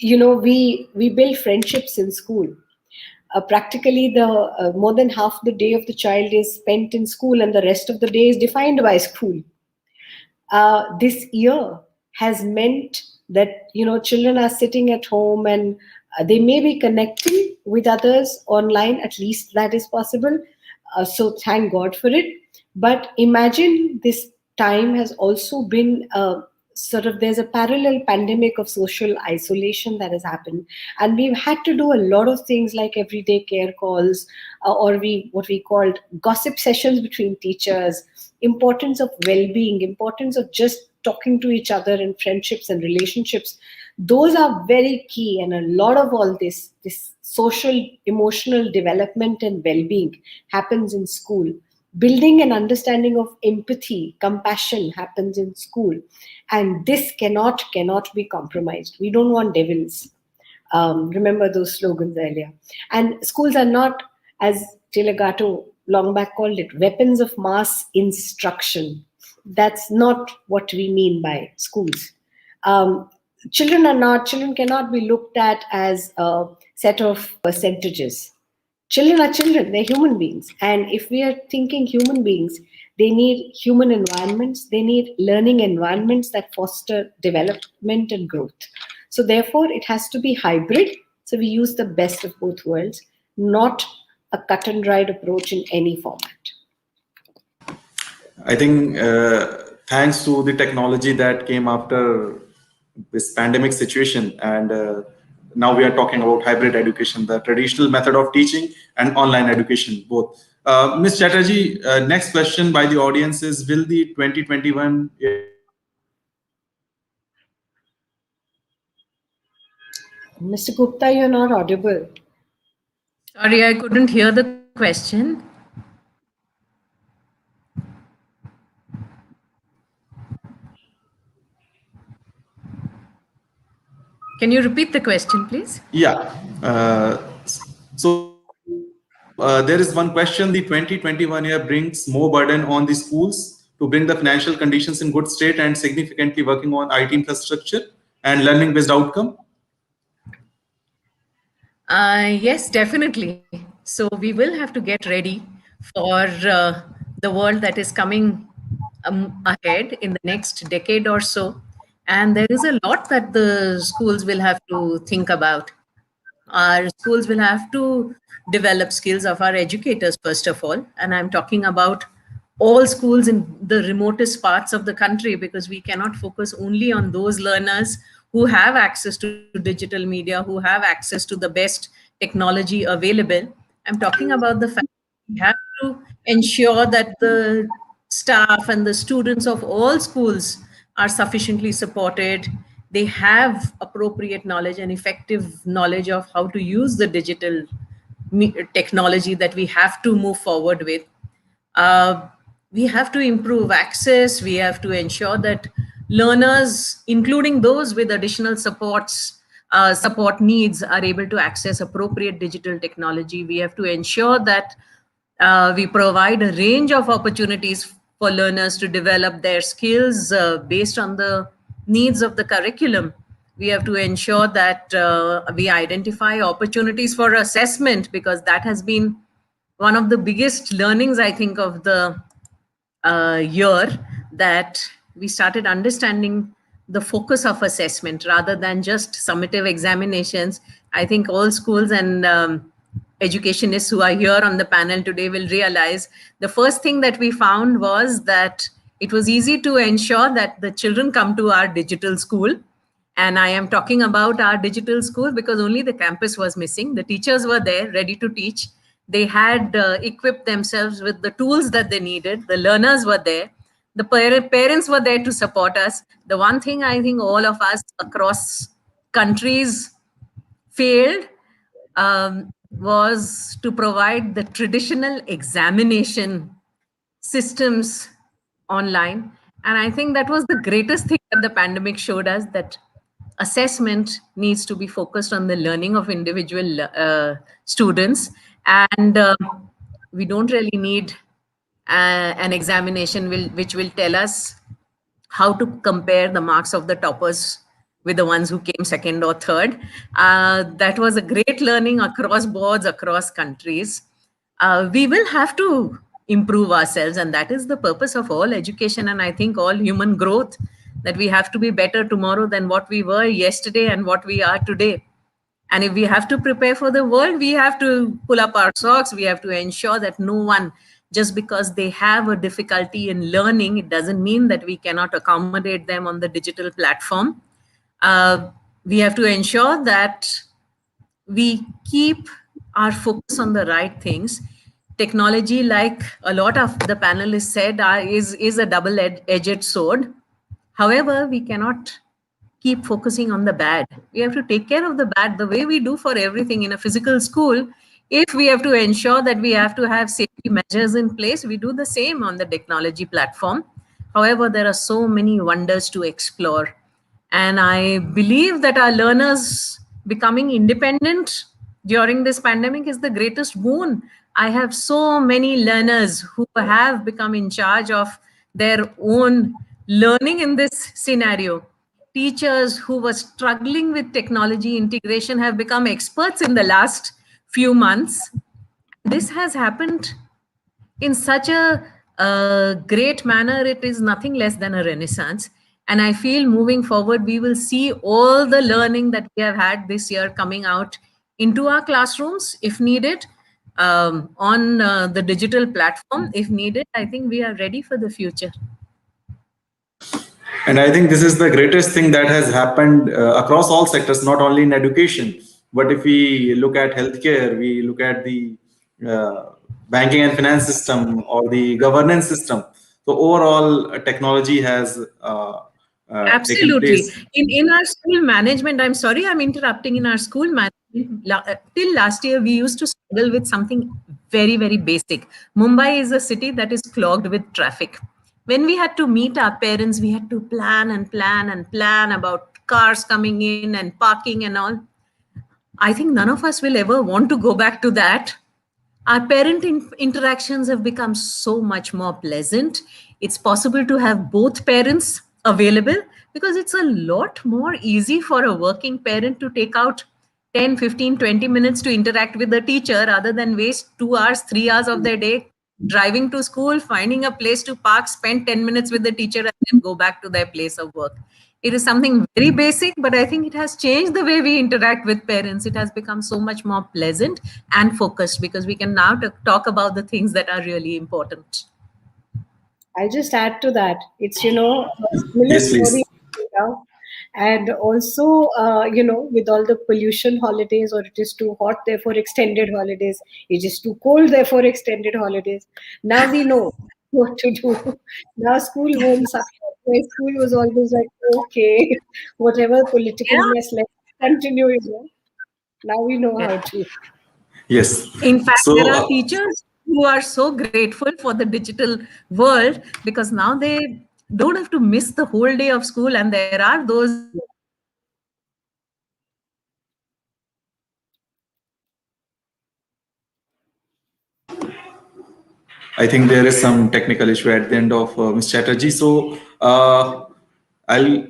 we build friendships in school. Practically the more than half the day of the child is spent in school, and the rest of the day is defined by school. This year has meant that children are sitting at home, and they may be connecting with others online. At least that is possible. So thank God for it. But imagine this time has also been there's a parallel pandemic of social isolation that has happened, and we've had to do a lot of things like everyday care calls, or what we called gossip sessions between teachers, importance of well-being, importance of just talking to each other in friendships and relationships. Those are very key, and a lot of all this social emotional development and well-being happens in school. Building an understanding of empathy, compassion happens in school, and this cannot be compromised. We don't want devils. Remember those slogans earlier. And schools are not, as Taylor Gatto long back called it, weapons of mass instruction. That's not what we mean by schools. Children cannot be looked at as a set of percentages. Children are children, they're human beings. And if we are thinking human beings, they need human environments, they need learning environments that foster development and growth. So therefore, it has to be hybrid. So we use the best of both worlds, not a cut and dried approach in any format. I think thanks to the technology that came after this pandemic situation, and now we are talking about hybrid education, the traditional method of teaching and online education, both. Ms. Chatterjee, next question by the audience is, will the 2021 Mr. Gupta, you're not audible. Sorry, I couldn't hear the question. Can you repeat the question, please? Yeah. There is one question. The 2021 year brings more burden on the schools to bring the financial conditions in good state and significantly working on IT infrastructure and learning-based outcome. Yes, definitely. So we will have to get ready for the world that is coming ahead in the next decade or so. And there is a lot that the schools will have to think about. Our schools will have to develop skills of our educators, first of all. And I'm talking about all schools in the remotest parts of the country, because we cannot focus only on those learners who have access to digital media, who have access to the best technology available. I'm talking about the fact that we have to ensure that the staff and the students of all schools are sufficiently supported. They have appropriate knowledge and effective knowledge of how to use the digital technology that we have to move forward with. We have to improve access. We have to ensure that learners, including those with additional support needs, are able to access appropriate digital technology. We have to ensure that we provide a range of opportunities for learners to develop their skills based on the needs of the curriculum. We have to ensure that we identify opportunities for assessment, because that has been one of the biggest learnings, I think, of the year, that we started understanding the focus of assessment rather than just summative examinations. I think all schools and educationists who are here on the panel today will realize the first thing that we found was that it was easy to ensure that the children come to our digital school. And I am talking about our digital school because only the campus was missing. The teachers were there, ready to teach. They had equipped themselves with the tools that they needed. The learners were there. The parents were there to support us. The one thing I think all of us across countries failed was to provide the traditional examination systems online. And I think that was the greatest thing that the pandemic showed us, that assessment needs to be focused on the learning of individual students. And we don't really need an examination which will tell us how to compare the marks of the toppers with the ones who came second or third. That was a great learning across boards, across countries. We will have to improve ourselves, and that is the purpose of all education, and I think all human growth, that we have to be better tomorrow than what we were yesterday and what we are today. And if we have to prepare for the world, we have to pull up our socks. We have to ensure that no one, just because they have a difficulty in learning, it doesn't mean that we cannot accommodate them on the digital platform. We have to ensure that we keep our focus on the right things. Technology, like a lot of the panelists said, is a double-edged sword. However, we cannot keep focusing on the bad. We have to take care of the bad the way we do for everything in a physical school. If we have to ensure that we have to have safety measures in place, we do the same on the technology platform. However, there are so many wonders to explore. And I believe that our learners becoming independent during this pandemic is the greatest boon. I have so many learners who have become in charge of their own learning in this scenario. Teachers who were struggling with technology integration have become experts in the last few months. This has happened in such a great manner. It is nothing less than a renaissance. And I feel moving forward, we will see all the learning that we have had this year coming out into our classrooms if needed, on the digital platform if needed. I think we are ready for the future. And I think this is the greatest thing that has happened across all sectors, not only in education. But if we look at healthcare, we look at the banking and finance system or the governance system. So overall, technology has Absolutely. In our school management, I'm sorry, I'm interrupting. In our school management, till last year, we used to struggle with something very, very basic. Mumbai is a city that is clogged with traffic. When we had to meet our parents, we had to plan and plan and plan about cars coming in and parking and all. I think none of us will ever want to go back to that. Our parent interactions have become so much more pleasant. It's possible to have both parents available because it's a lot more easy for a working parent to take out 10, 15, 20 minutes to interact with the teacher rather than waste 2 hours, 3 hours of their day driving to school, finding a place to park, spend 10 minutes with the teacher and then go back to their place of work. It is something very basic, but I think it has changed the way we interact with parents. It has become so much more pleasant and focused because we can now talk about the things that are really important. I'll just add to that. It's, a similar Yes, please. story. And also, with all the pollution holidays, or it is too hot, therefore extended holidays. It is too cold, therefore extended holidays. Now we know what to do. Now school won't suffer. My school was always like, okay, whatever political mess, let's continue. Now we know how to. Yes. In fact, So, there are teachers who are so grateful for the digital world because now they don't have to miss the whole day of school, and there are those. I think there is some technical issue at the end of Ms. Chatterjee. So I'll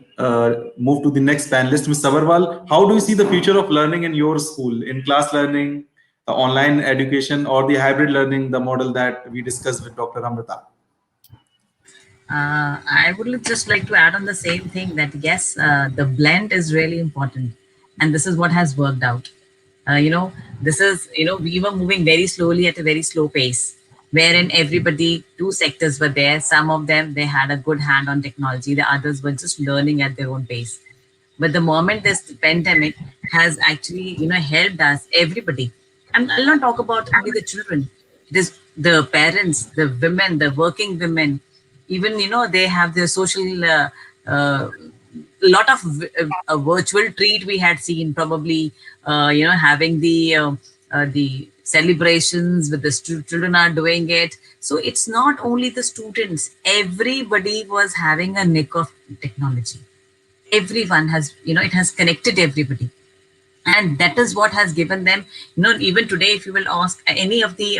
move to the next panelist, Ms. Sabarwal. How do you see the future of learning in your school, in class learning, online education, or the hybrid learning, the model that we discussed with Dr. Amrita? I would just like to add on the same thing that yes, the blend is really important, and this is what has worked out. This is, we were moving very slowly at a very slow pace. wherein everybody, two sectors were there. Some of them, they had a good hand on technology. The others were just learning at their own pace. But the moment this pandemic has actually, helped us, everybody, and I'll not talk about only the children, it is the parents, the women, the working women, even, they have their social, uh, lot of virtual treat we had seen, probably, having the celebrations with the children are doing it. So it's not only the students, everybody was having a nick of technology. Everyone has, it has connected everybody, and that is what has given them, even today, if you will ask any of the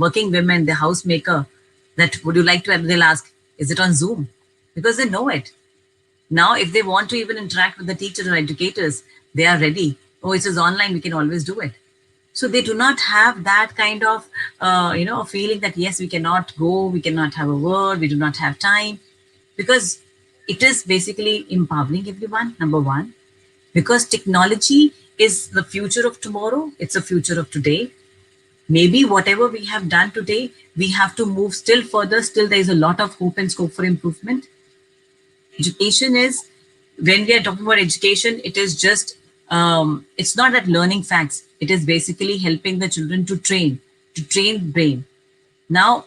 working women, the housemaker, that would you like to, they'll ask, is it on Zoom? Because they know it. Now if they want to even interact with the teachers or educators, they are ready. Oh, it is online, we can always do it. So they do not have that kind of feeling that yes, we cannot go, we cannot have a word, we do not have time, because it is basically empowering everyone, number one, because technology is the future of tomorrow, it's the future of today. Maybe whatever we have done today, we have to move still further, still there is a lot of hope and scope for improvement. Education is, when we are talking about education, it is just, it's not that learning facts, it is basically helping the children to train brain. Now,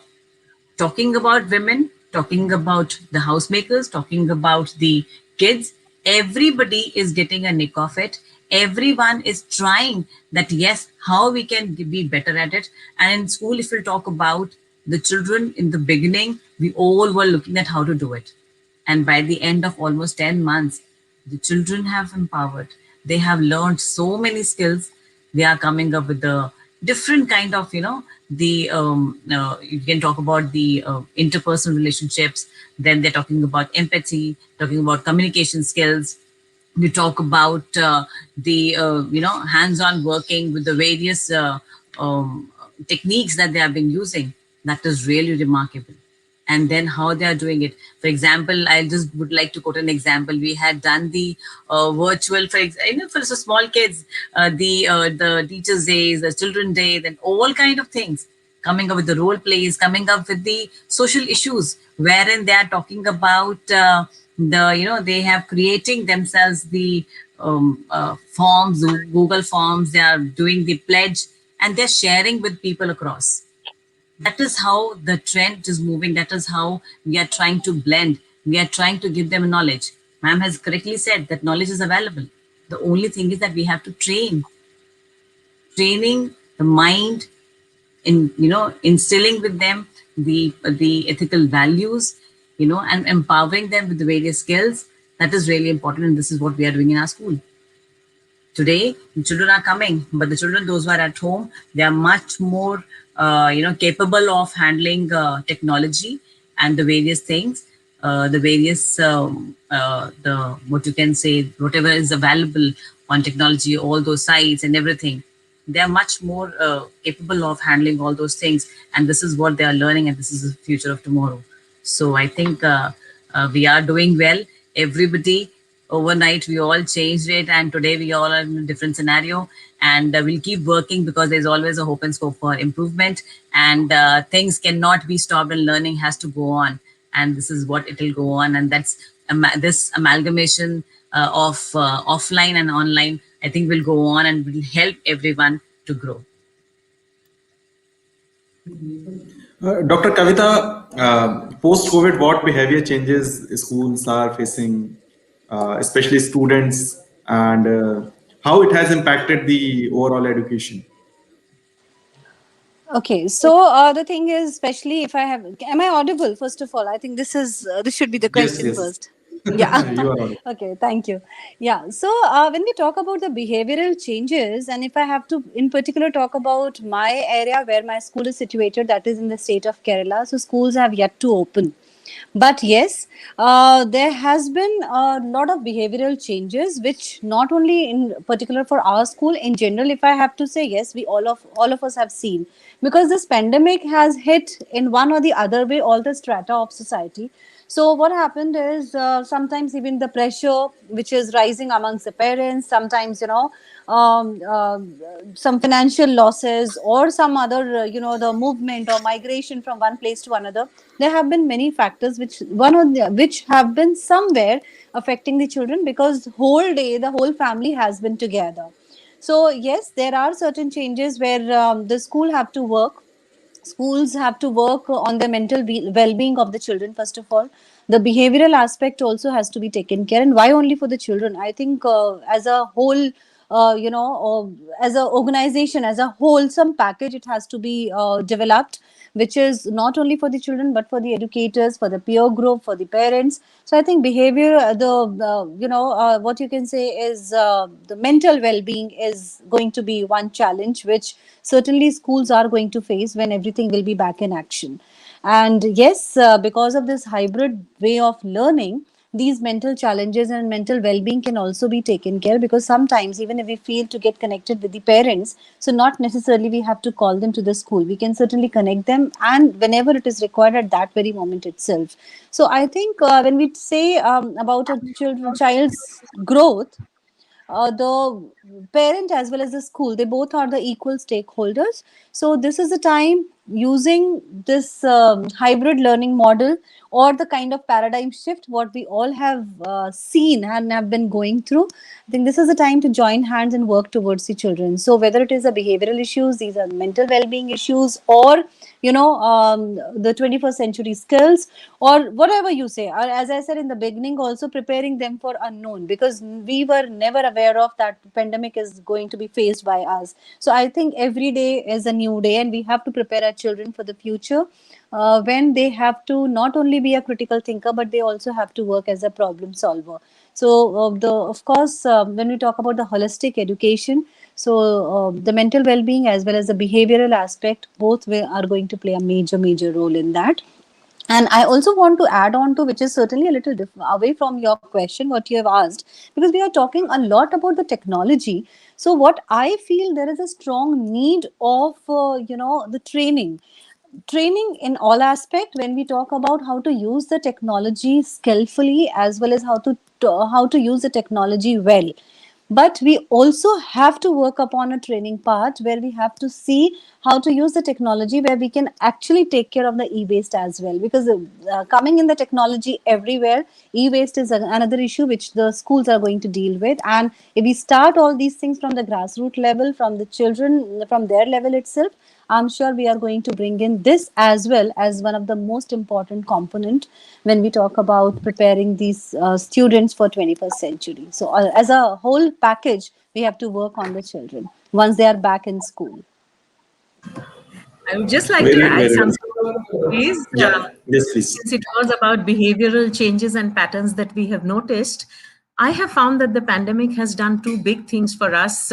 talking about women, talking about the housemakers, talking about the kids, everybody is getting a nick of it. Everyone is trying that, yes, how we can be better at it. And in school, if we talk about the children in the beginning, we all were looking at how to do it. And by the end of almost 10 months, the children have empowered. They have learned so many skills. They are coming up with the different kind of, you can talk about the interpersonal relationships. Then they're talking about empathy, talking about communication skills. We talk about the, hands-on working with the various techniques that they have been using. That is really remarkable. And then how they are doing it. For example, I just would like to quote an example. We had done the virtual, for so small kids, the Teachers' Days, the Children's Day, then all kind of things, coming up with the role plays, coming up with the social issues, wherein they are talking about they have creating themselves the forms, Google forms, they are doing the pledge, and they're sharing with people across. That is how the trend is moving. That is how we are trying to blend. We are trying to give them knowledge. Ma'am has correctly said that knowledge is available. The only thing is that we have to training the mind, in instilling with them the ethical values, and empowering them with the various skills. That is really important, and this is what we are doing in our school. Today, the children are coming, but the children, those who are at home, they are much more, capable of handling technology and the various things, the various, what you can say, whatever is available on technology, all those sites and everything. They are much more capable of handling all those things. And this is what they are learning, and this is the future of tomorrow. So I think we are doing well. Everybody, overnight, we all changed it, and today we all are in a different scenario, and we'll keep working, because there's always a hope and scope for improvement, and things cannot be stopped, and learning has to go on, and this is what it will go on. And that's this amalgamation of offline and online, I think, will go on and will help everyone to grow. Dr. Kavita, post-COVID, what behavior changes schools are facing, especially students, and how it has impacted the overall education? Okay, so the thing is, especially if I have, am I audible? First of all, I think this should be the question Yes. first. Yeah. You are audible. Okay, thank you. Yeah, so when we talk about the behavioral changes, and if I have to in particular talk about my area where my school is situated, that is in the state of Kerala, so schools have yet to open. But yes, there has been a lot of behavioral changes, which not only in particular for our school, in general, if I have to say, yes, we all of us have seen, because this pandemic has hit in one or the other way all the strata of society. So what happened is sometimes even the pressure which is rising amongst the parents, sometimes um, uh, some financial losses or some other the movement or migration from one place to another. There have been many factors which have been somewhere affecting the children, because whole day the whole family has been together. So yes, there are certain changes where the school have to work. Schools have to work on the mental well-being of the children. First of all, the behavioral aspect also has to be taken care. And why only for the children? I think as a whole, as an organization, as a wholesome package, it has to be developed, which is not only for the children but for the educators, for the peer group, for the parents. So I think behavior, what you can say is the mental well-being is going to be one challenge which certainly schools are going to face when everything will be back in action. And yes, because of this hybrid way of learning, these mental challenges and mental well-being can also be taken care, because sometimes even if we feel to get connected with the parents, so not necessarily we have to call them to the school, we can certainly connect them, and whenever it is required, at that very moment itself. So I think when we say about a child's growth, the parent as well as the school, they both are the equal stakeholders. So this is the time, using this hybrid learning model or the kind of paradigm shift what we all have seen and have been going through, I think this is the time to join hands and work towards the children. So whether it is a behavioral issues, these are mental well-being issues, or the 21st century skills, or whatever you say, or as I said in the beginning, also preparing them for unknown, because we were never aware of that pandemic is going to be faced by us. So I think every day is a new day, and we have to prepare our children for the future, when they have to not only be a critical thinker, but they also have to work as a problem solver. So of course, when we talk about the holistic education, so the mental well-being as well as the behavioral aspect, both are going to play a major role in that. And I also want to add on to, which is certainly a little away from your question, what you have asked, because we are talking a lot about the technology. So what I feel, there is a strong need of, the training in all aspect, when we talk about how to use the technology skillfully as well as how to use the technology well. But we also have to work upon a training part where we have to see how to use the technology, where we can actually take care of the e-waste as well, because coming in the technology everywhere, e-waste is another issue which the schools are going to deal with. And if we start all these things from the grassroots level, from the children, from their level itself, I'm sure we are going to bring in this as well as one of the most important component when we talk about preparing these students for 21st century. So as a whole package, we have to work on the children once they are back in school. I would just like to Very, add very well. something, please. Yeah, yes, please. Since it was about behavioral changes and patterns that we have noticed, I have found that the pandemic has done two big things for us.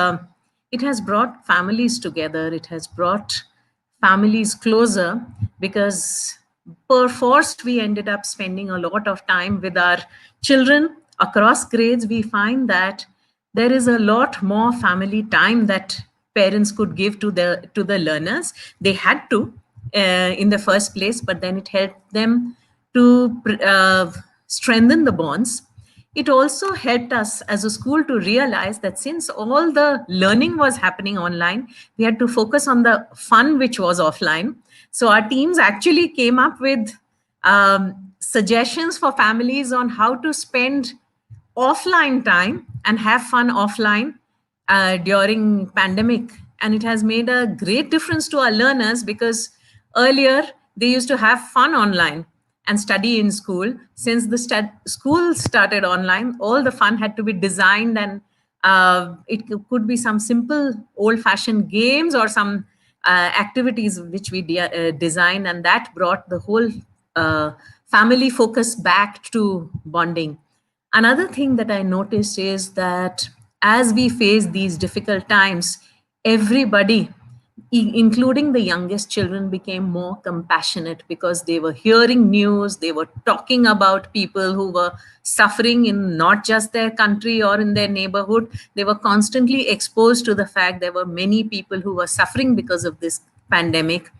It has brought families together. It has brought families closer, because perforce we ended up spending a lot of time with our children across grades. We find that there is a lot more family time that parents could give to the learners. They had to in the first place, but then it helped them to strengthen the bonds. It also helped us as a school to realize that since all the learning was happening online, we had to focus on the fun which was offline. So our teams actually came up with suggestions for families on how to spend offline time and have fun offline during pandemic. And it has made a great difference to our learners, because earlier they used to have fun online and study in school. Since the school started online, all the fun had to be designed, and it could be some simple old-fashioned games or some activities which we designed, and that brought the whole family focus back to bonding. Another thing that I noticed is that as we face these difficult times, everybody, including the youngest children, became more compassionate, because they were hearing news, they were talking about people who were suffering in not just their country or in their neighborhood. They were constantly exposed to the fact there were many people who were suffering because of this pandemic.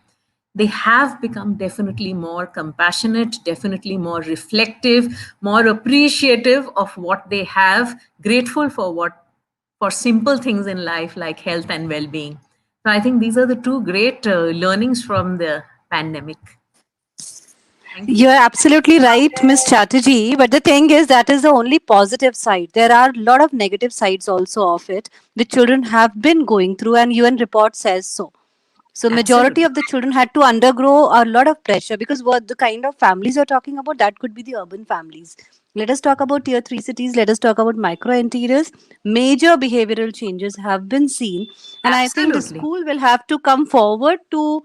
they have become definitely more compassionate, definitely more reflective, more appreciative of what they have, grateful for simple things in life like health and well-being. So I think these are the two great learnings from the pandemic. Thank you. You're absolutely right, Miss Chatterjee. But the thing is, that is the only positive side. There are a lot of negative sides also of it, which children have been going through, and UN report says so. So majority Absolutely. of the children had to undergo a lot of pressure, because what the kind of families you're talking about, that could be the urban families. Let us talk about tier 3 cities. Let us talk about micro interiors. Major behavioral changes have been seen, and I think the Absolutely. school will have to come forward to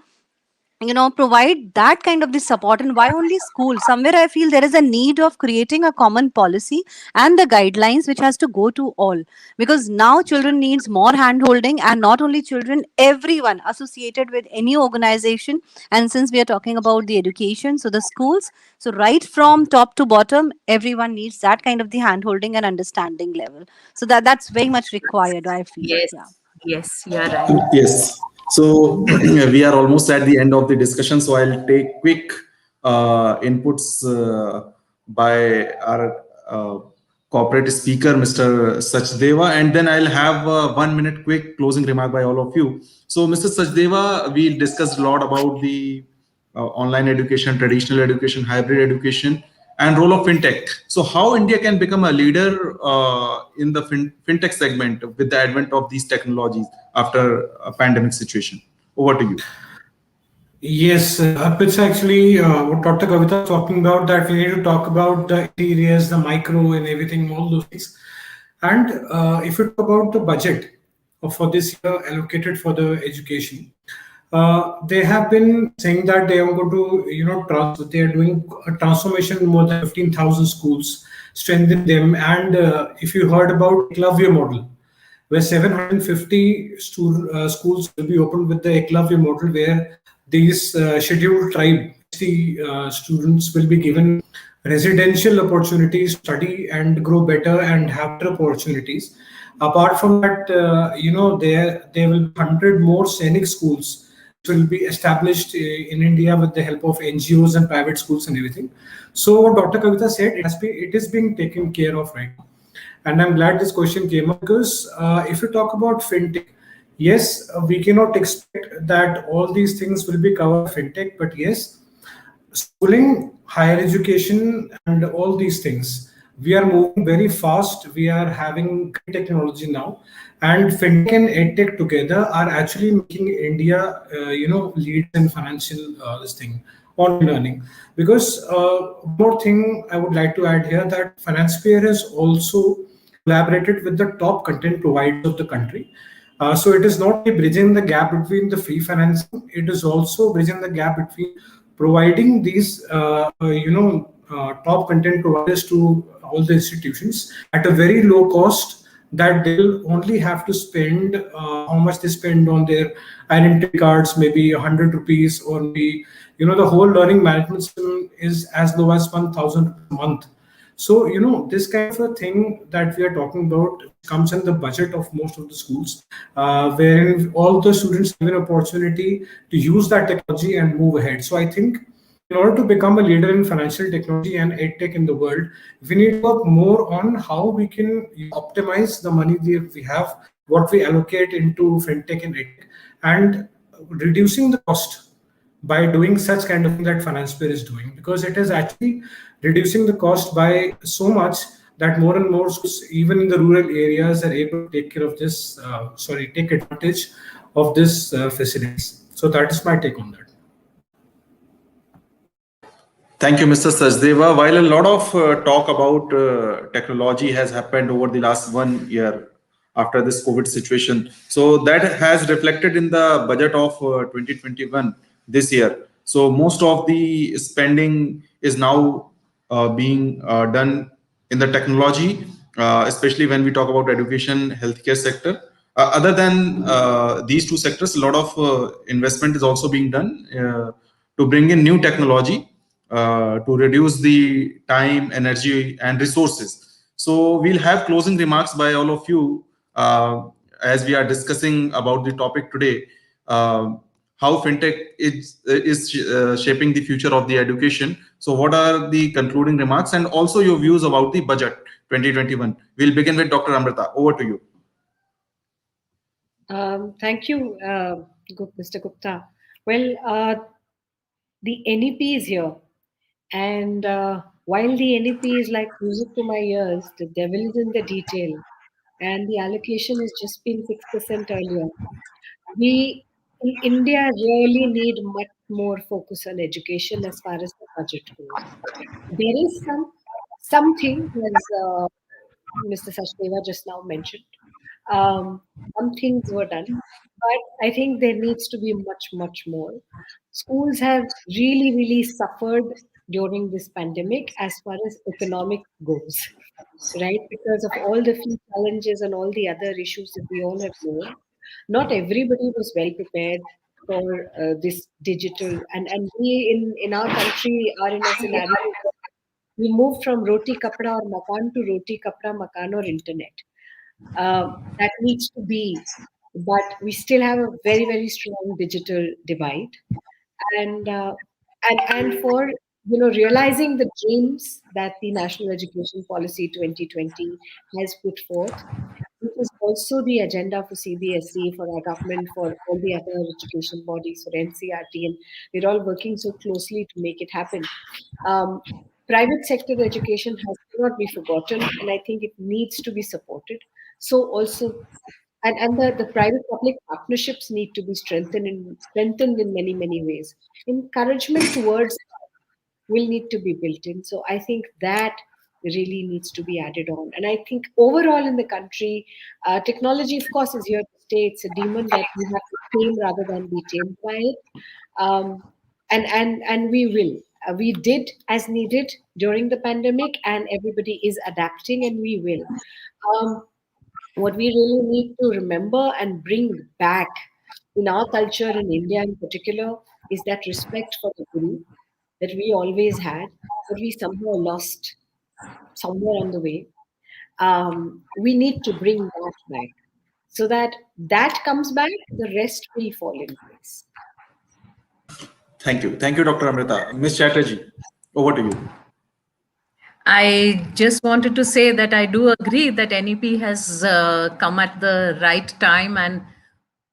provide that kind of the support. And why only school? Somewhere I feel there is a need of creating a common policy and the guidelines which has to go to all, because now children needs more hand holding, and not only children, everyone associated with any organization. And since we are talking about the education, so the schools, so right from top to bottom, everyone needs that kind of the hand holding and understanding level. So that's very much required, I feel. Yes, Yeah. yes, you're right. Yes. So we are almost at the end of the discussion. So I'll take quick inputs by our corporate speaker, Mr. Sachdeva, and then I'll have a 1 minute quick closing remark by all of you. So, Mr. Sachdeva, we discussed a lot about the online education, traditional education, hybrid education, and role of fintech. So, how India can become a leader in the fintech segment with the advent of these technologies after a pandemic situation? Over to you. Yes, it's actually what Dr. Kavita was talking about, that we need to talk about the interiors, the micro and everything, all those things. And if you talk about the budget for this year allocated for the education, they have been saying that they are going to, they are doing a transformation in more than 15,000 schools, strengthen them. And if you heard about Eklavya model, where 750 schools will be opened with the Eklavya model, where these scheduled tribe students will be given residential opportunities, study and grow better and have better opportunities. Apart from that, there will be 100 more scenic schools which will be established in India with the help of NGOs and private schools and everything. So what Dr. Kavita said, it is being taken care of right now. And I'm glad this question came up, because if you talk about fintech, yes, we cannot expect that all these things will be covered by fintech, but yes, schooling, higher education, and all these things, we are moving very fast. We are having great technology now, and fintech and edtech together are actually making India, leads in financial this thing on learning. Because one more thing I would like to add here, that FinancePeer has also collaborated with the top content providers of the country. So it is not only bridging the gap between the free financing, it is also bridging the gap between providing these, top content providers to all the institutions at a very low cost, that they'll only have to spend how much they spend on their identity cards, maybe 100 rupees, or maybe, the whole learning management system is as low as 1,000 a month. So, this kind of a thing that we are talking about comes in the budget of most of the schools, wherein all the students have an opportunity to use that technology and move ahead. So I think in order to become a leader in financial technology and edtech in the world, we need to work more on how we can optimize the money that we have, what we allocate into fintech and edtech, and reducing the cost by doing such kind of thing that FinancePeer is doing, because it is actually reducing the cost by so much that more and more schools, even in the rural areas, are able to take care of this, take advantage of this facilities. So that is my take on that. Thank you, Mr. Sachdeva. While a lot of talk about technology has happened over the last 1 year after this COVID situation, so that has reflected in the budget of 2021 this year. So most of the spending is now being done in the technology, especially when we talk about education, healthcare sector. Other than these two sectors, a lot of investment is also being done to bring in new technology to reduce the time, energy, and resources. So we'll have closing remarks by all of you as we are discussing about the topic today. how fintech is shaping the future of the education. So what are the concluding remarks and also your views about the budget 2021? We'll begin with Dr. Amrita. Over to you. Thank you, Mr. Gupta. Well, the NEP is here. And while the NEP is like music to my ears, the devil is in the detail. And the allocation has just been 6% earlier. We in India really need much more focus on education as far as the budget goes. There is something, as Mr. Sachdeva just now mentioned. Some things were done, but I think there needs to be much, much more. Schools have really, really suffered during this pandemic as far as economic goes, right? Because of all the fee challenges and all the other issues that we all have known, not everybody was well prepared for this digital. And we in our country are in a scenario. We moved from roti kapda or makan to roti kapda makan or internet. That needs to be, but we still have a very, very strong digital divide. And for realizing the dreams that the National Education Policy 2020 has put forth, which is also the agenda for CBSE, for our government, for all the other education bodies, for NCRT, and we're all working so closely to make it happen. Private sector education has to not be forgotten, and I think it needs to be supported. So also, and the private public partnerships need to be strengthened in many, many ways. Encouragement towards will need to be built in. So I think that really needs to be added on. And I think overall in the country, technology, of course, is here to stay. It's a demon that we have to tame rather than be tamed by it. And we will. We did as needed during the pandemic, and everybody is adapting, and we will. What we really need to remember and bring back in our culture in India in particular is that respect for the Guru that we always had, but we somehow lost somewhere on the way. We need to bring that back. So that comes back, the rest will fall in place. Thank you. Thank you, Dr. Amrita. Ms. Chatterjee, over to you. I just wanted to say that I do agree that NEP has come at the right time and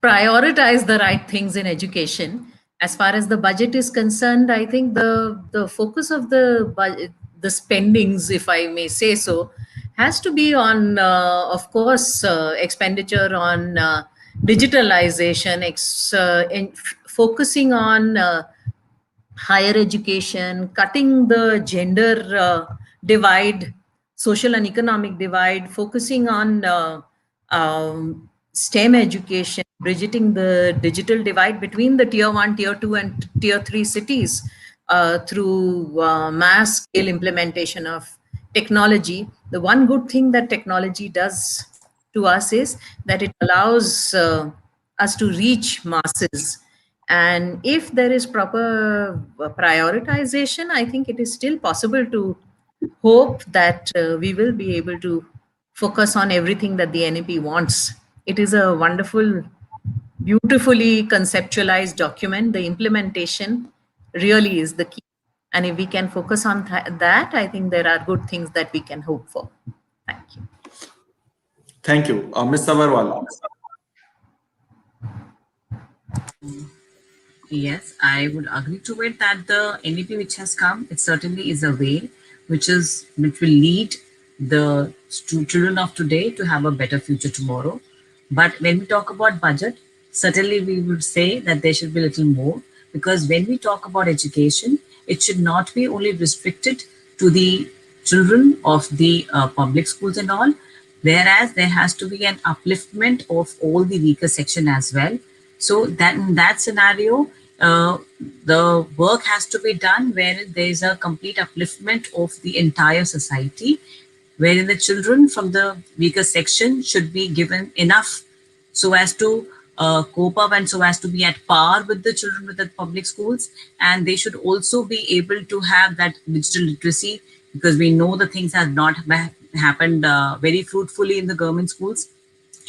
prioritize the right things in education. As far as the budget is concerned, I think the focus of the budget, the spendings, if I may say so, has to be on, of course, expenditure on digitalization, focusing on higher education, cutting the gender divide, social and economic divide, focusing on STEM education, bridging the digital divide between the tier 1, tier 2, and tier 3 cities through mass scale implementation of technology. The one good thing that technology does to us is that it allows us to reach masses. And if there is proper prioritization, I think it is still possible to hope that we will be able to focus on everything that the NEP wants. It is a wonderful, beautifully conceptualized document. The implementation really is the key. And if we can focus on that, I think there are good things that we can hope for. Thank you. Thank you. Ms. Savarwal. Yes, I would agree to it that the NEP which has come, it certainly is a way which will lead the children of today to have a better future tomorrow. But when we talk about budget, certainly we would say that there should be a little more, because when we talk about education, it should not be only restricted to the children of the public schools and all, whereas there has to be an upliftment of all the weaker section as well. So that in that scenario, the work has to be done where there is a complete upliftment of the entire society, wherein the children from the weaker section should be given enough so as to cope up and so as to be at par with the children with the public schools. And they should also be able to have that digital literacy, because we know the things have not happened very fruitfully in the government schools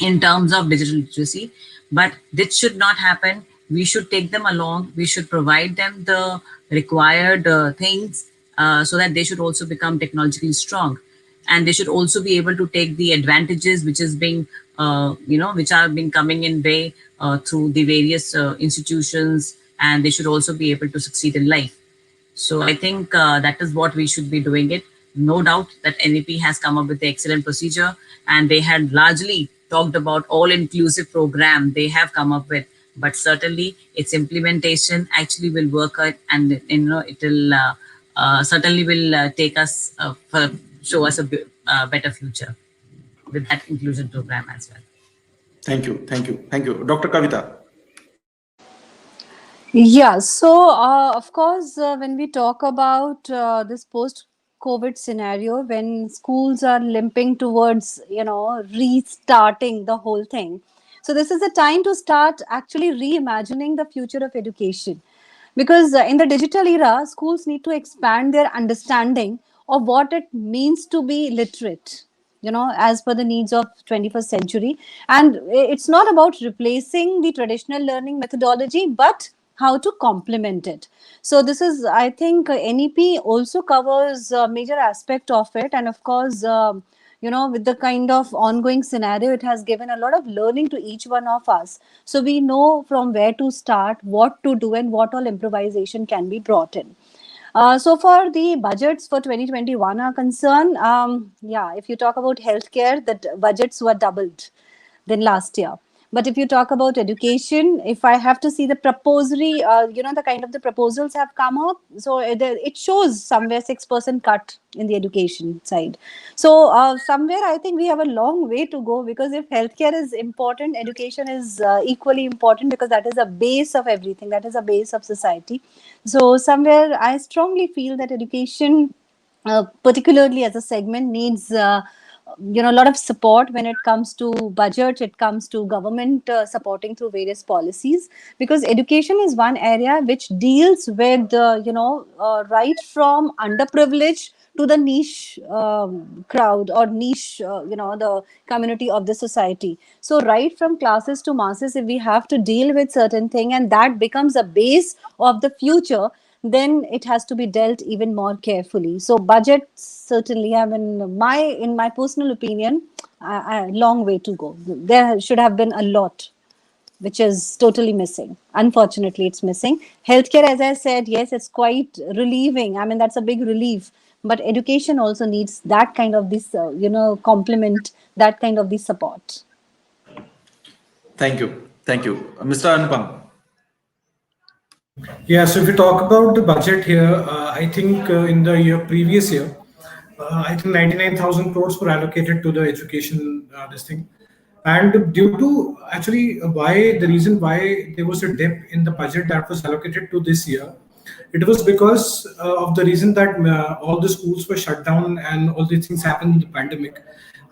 in terms of digital literacy. But this should not happen we should take them along. We should provide them the required things so that they should also become technologically strong, and they should also be able to take the advantages which is being which are being coming in way through the various institutions, and they should also be able to succeed in life. So I think that is what we should be doing it. No doubt that NEP has come up with the excellent procedure, and they had largely talked about all-inclusive program they have come up with. But certainly, its implementation actually will work out, and it will certainly will take us show us a better future with that inclusion program as well. Thank you. Thank you. Thank you. Dr. Kavita. Yeah, so of course, when we talk about this post-COVID scenario, when schools are limping towards, restarting the whole thing, so this is a time to start actually reimagining the future of education. Because in the digital era, schools need to expand their understanding of what it means to be literate, as per the needs of 21st century. And it's not about replacing the traditional learning methodology, but how to complement it. So this is, I think, NEP also covers a major aspect of it. And of course, with the kind of ongoing scenario, it has given a lot of learning to each one of us. So we know from where to start, what to do, and what all improvisation can be brought in. So for the budgets for 2021 are concerned, if you talk about healthcare, the budgets were doubled than last year. But if you talk about education, if I have to see the proposery, the kind of the proposals have come up, so it shows somewhere 6% cut in the education side. So somewhere I think we have a long way to go, because if healthcare is important, education is equally important, because that is a base of everything. That is a base of society. So somewhere I strongly feel that education, particularly as a segment, needs a lot of support when it comes to budget, it comes to government supporting through various policies, because education is one area which deals with right from underprivileged to the niche crowd, or niche the community of the society. So right from classes to masses, if we have to deal with certain thing, and that becomes a base of the future, then it has to be dealt even more carefully. So budget, certainly, in my personal opinion, a long way to go. There should have been a lot which is totally missing. Unfortunately, it's missing. Healthcare, as I said, yes, it's quite relieving. I mean, that's a big relief. But education also needs that kind of this, complement, that kind of this support. Thank you. Thank you. Mr. Anupam. Yeah, so if we talk about the budget here, I think in the previous year, I think 99,000 crores were allocated to the education, this thing. And due to actually why the reason why there was a dip in the budget that was allocated to this year, it was because of the reason that all the schools were shut down and all these things happened in the pandemic.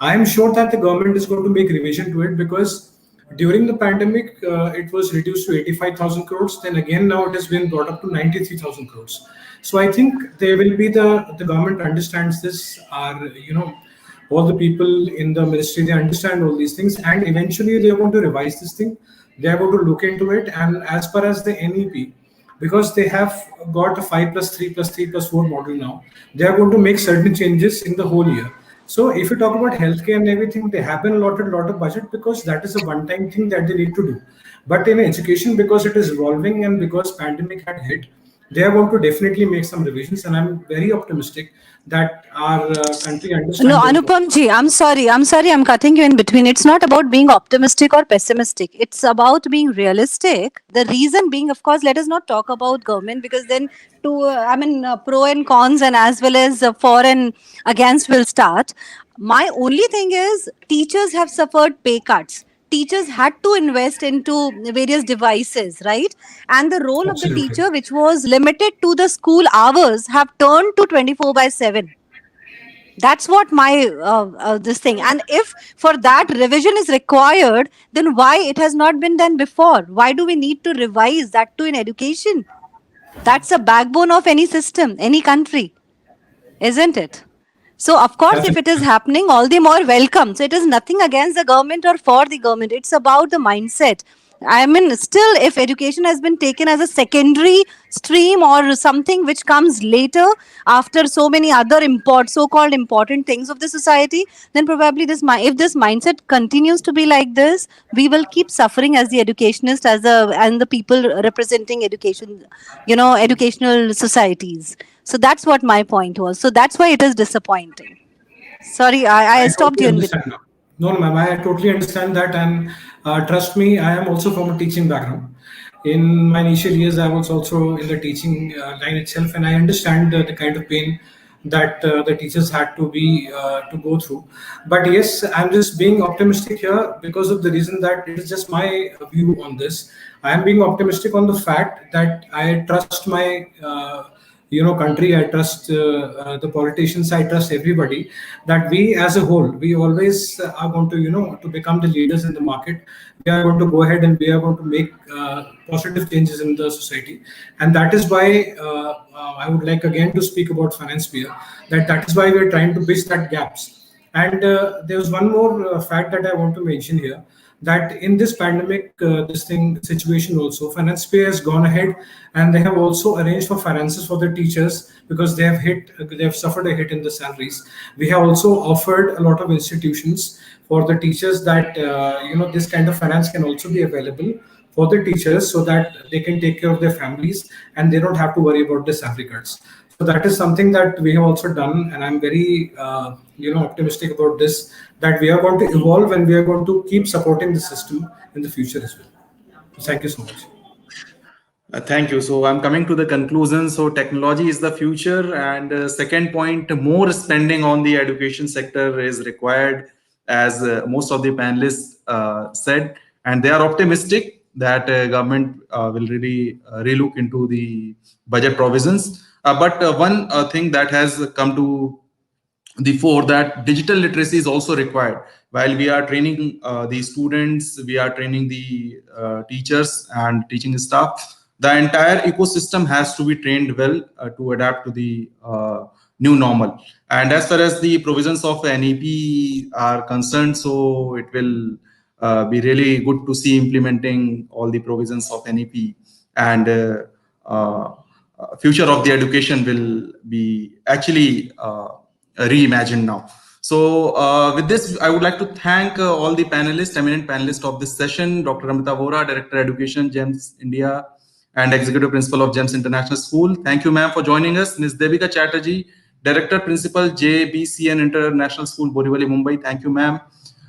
I am sure that the government is going to make revision to it, because during the pandemic, it was reduced to 85,000 crores. Then again, now it has been brought up to 93,000 crores. So I think there will be the government understands this, all the people in the ministry, they understand all these things, and eventually they are going to revise this thing. They are going to look into it. And as far as the NEP, because they have got a 5+3+3+4 model now, they are going to make certain changes in the whole year. So if you talk about healthcare and everything, they have been allotted a lot of budget, because that is a one-time thing that they need to do. But in education, because it is evolving and because pandemic had hit, they are going to definitely make some revisions, and I'm very optimistic that our country understands. No, Anupam ji, I'm sorry, I'm cutting you in between. It's not about being optimistic or pessimistic. It's about being realistic. The reason being, of course, let us not talk about government, because then pro and cons, and as well as for and against will start. My only thing is, teachers have suffered pay cuts. Teachers had to invest into various devices, right? And the role of the teacher, which was limited to the school hours, have turned to 24/7. That's what my this thing. And if for that revision is required, then why it has not been done before? Why do we need to revise that too in education? That's a backbone of any system, any country, isn't it? So, of course, if it is happening, all the more welcome. So, it is nothing against the government or for the government. It's about the mindset. I mean, still, if education has been taken as a secondary stream or something which comes later after so many other so-called important things of the society, then probably if this mindset continues to be like this, we will keep suffering as the educationists, and the people representing education, educational societies. So that's what my point was. So that's why it is disappointing. Sorry, I I stopped totally you in between. understand now. No, ma'am, I totally understand that, and trust me, I am also from a teaching background. In my initial years, I was also in the teaching line itself, and I understand the kind of pain that the teachers had to go through. But yes, I'm just being optimistic here because of the reason that it is just my view on this. I am being optimistic on the fact that I trust my country. I trust the politicians. I trust everybody that we as a whole, we always are going to to become the leaders in the market. We are going to go ahead and we are going to make positive changes in the society, and that is why I would like again to speak about finance sphere, that is why we are trying to bridge that gaps. And there's one more fact that I want to mention here, that in this pandemic, this thing situation also, finance pay has gone ahead and they have also arranged for finances for the teachers because they have suffered a hit in the salaries. We have also offered a lot of institutions for the teachers that this kind of finance can also be available for the teachers so that they can take care of their families and they don't have to worry about the salary cuts. So that is something that we have also done, and I'm very optimistic about this, that we are going to evolve and we are going to keep supporting the system in the future as well. So thank you so much. Thank you. So I'm coming to the conclusion. So technology is the future, and second point, more spending on the education sector is required, as most of the panelists said, and they are optimistic that government will really relook into the budget provisions. But one thing that has come to the four, that digital literacy is also required. While we are training the students, we are training the teachers and teaching staff, the entire ecosystem has to be trained well to adapt to the new normal. And as far as the provisions of NEP are concerned, so it will be really good to see implementing all the provisions of NEP, and future of the education will be actually reimagined now. So with this, I would like to thank all the panelists, eminent panelists of this session, Dr. Amrita Vora, Director Education, GEMS India, and Executive Principal of GEMS International School. Thank you, ma'am, for joining us. Ms. Devika Chatterjee, Director Principal, JBCN International School, Borivali, Mumbai. Thank you, ma'am.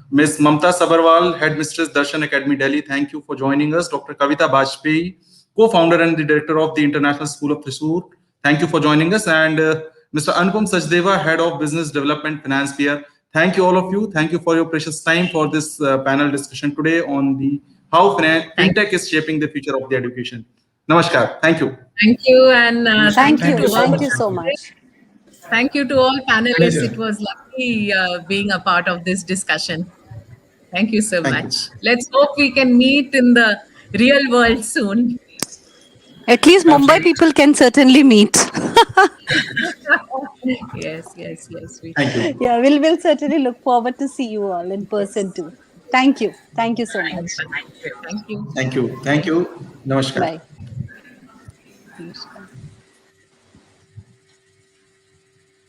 Ms. Mamta Sabarwal, Headmistress, Darshan Academy, Delhi. Thank you for joining us. Dr. Kavita Bajpayee, Co-founder and the Director of the International School of Thrissur. Thank you for joining us. And Mr. Anupam Sachdeva, Head of Business Development, Finance Sphere. Thank you, all of you. Thank you for your precious time for this panel discussion today on the how Fintech is shaping the future of the education. Namaskar. Thank you. Thank you. And Thank you. to all. Thank you so much. Thank you to all panelists. Pleasure. It was lovely being a part of this discussion. Thank you so Thank much. you. Let's hope we can meet in the real world soon. At least Mumbai people can certainly meet. Yes. Thank you. Yeah, we'll certainly look forward to see you all in person too. Thank you. Thank you so much. Thank you. Thank you. Thank you. Namaskar. Bye.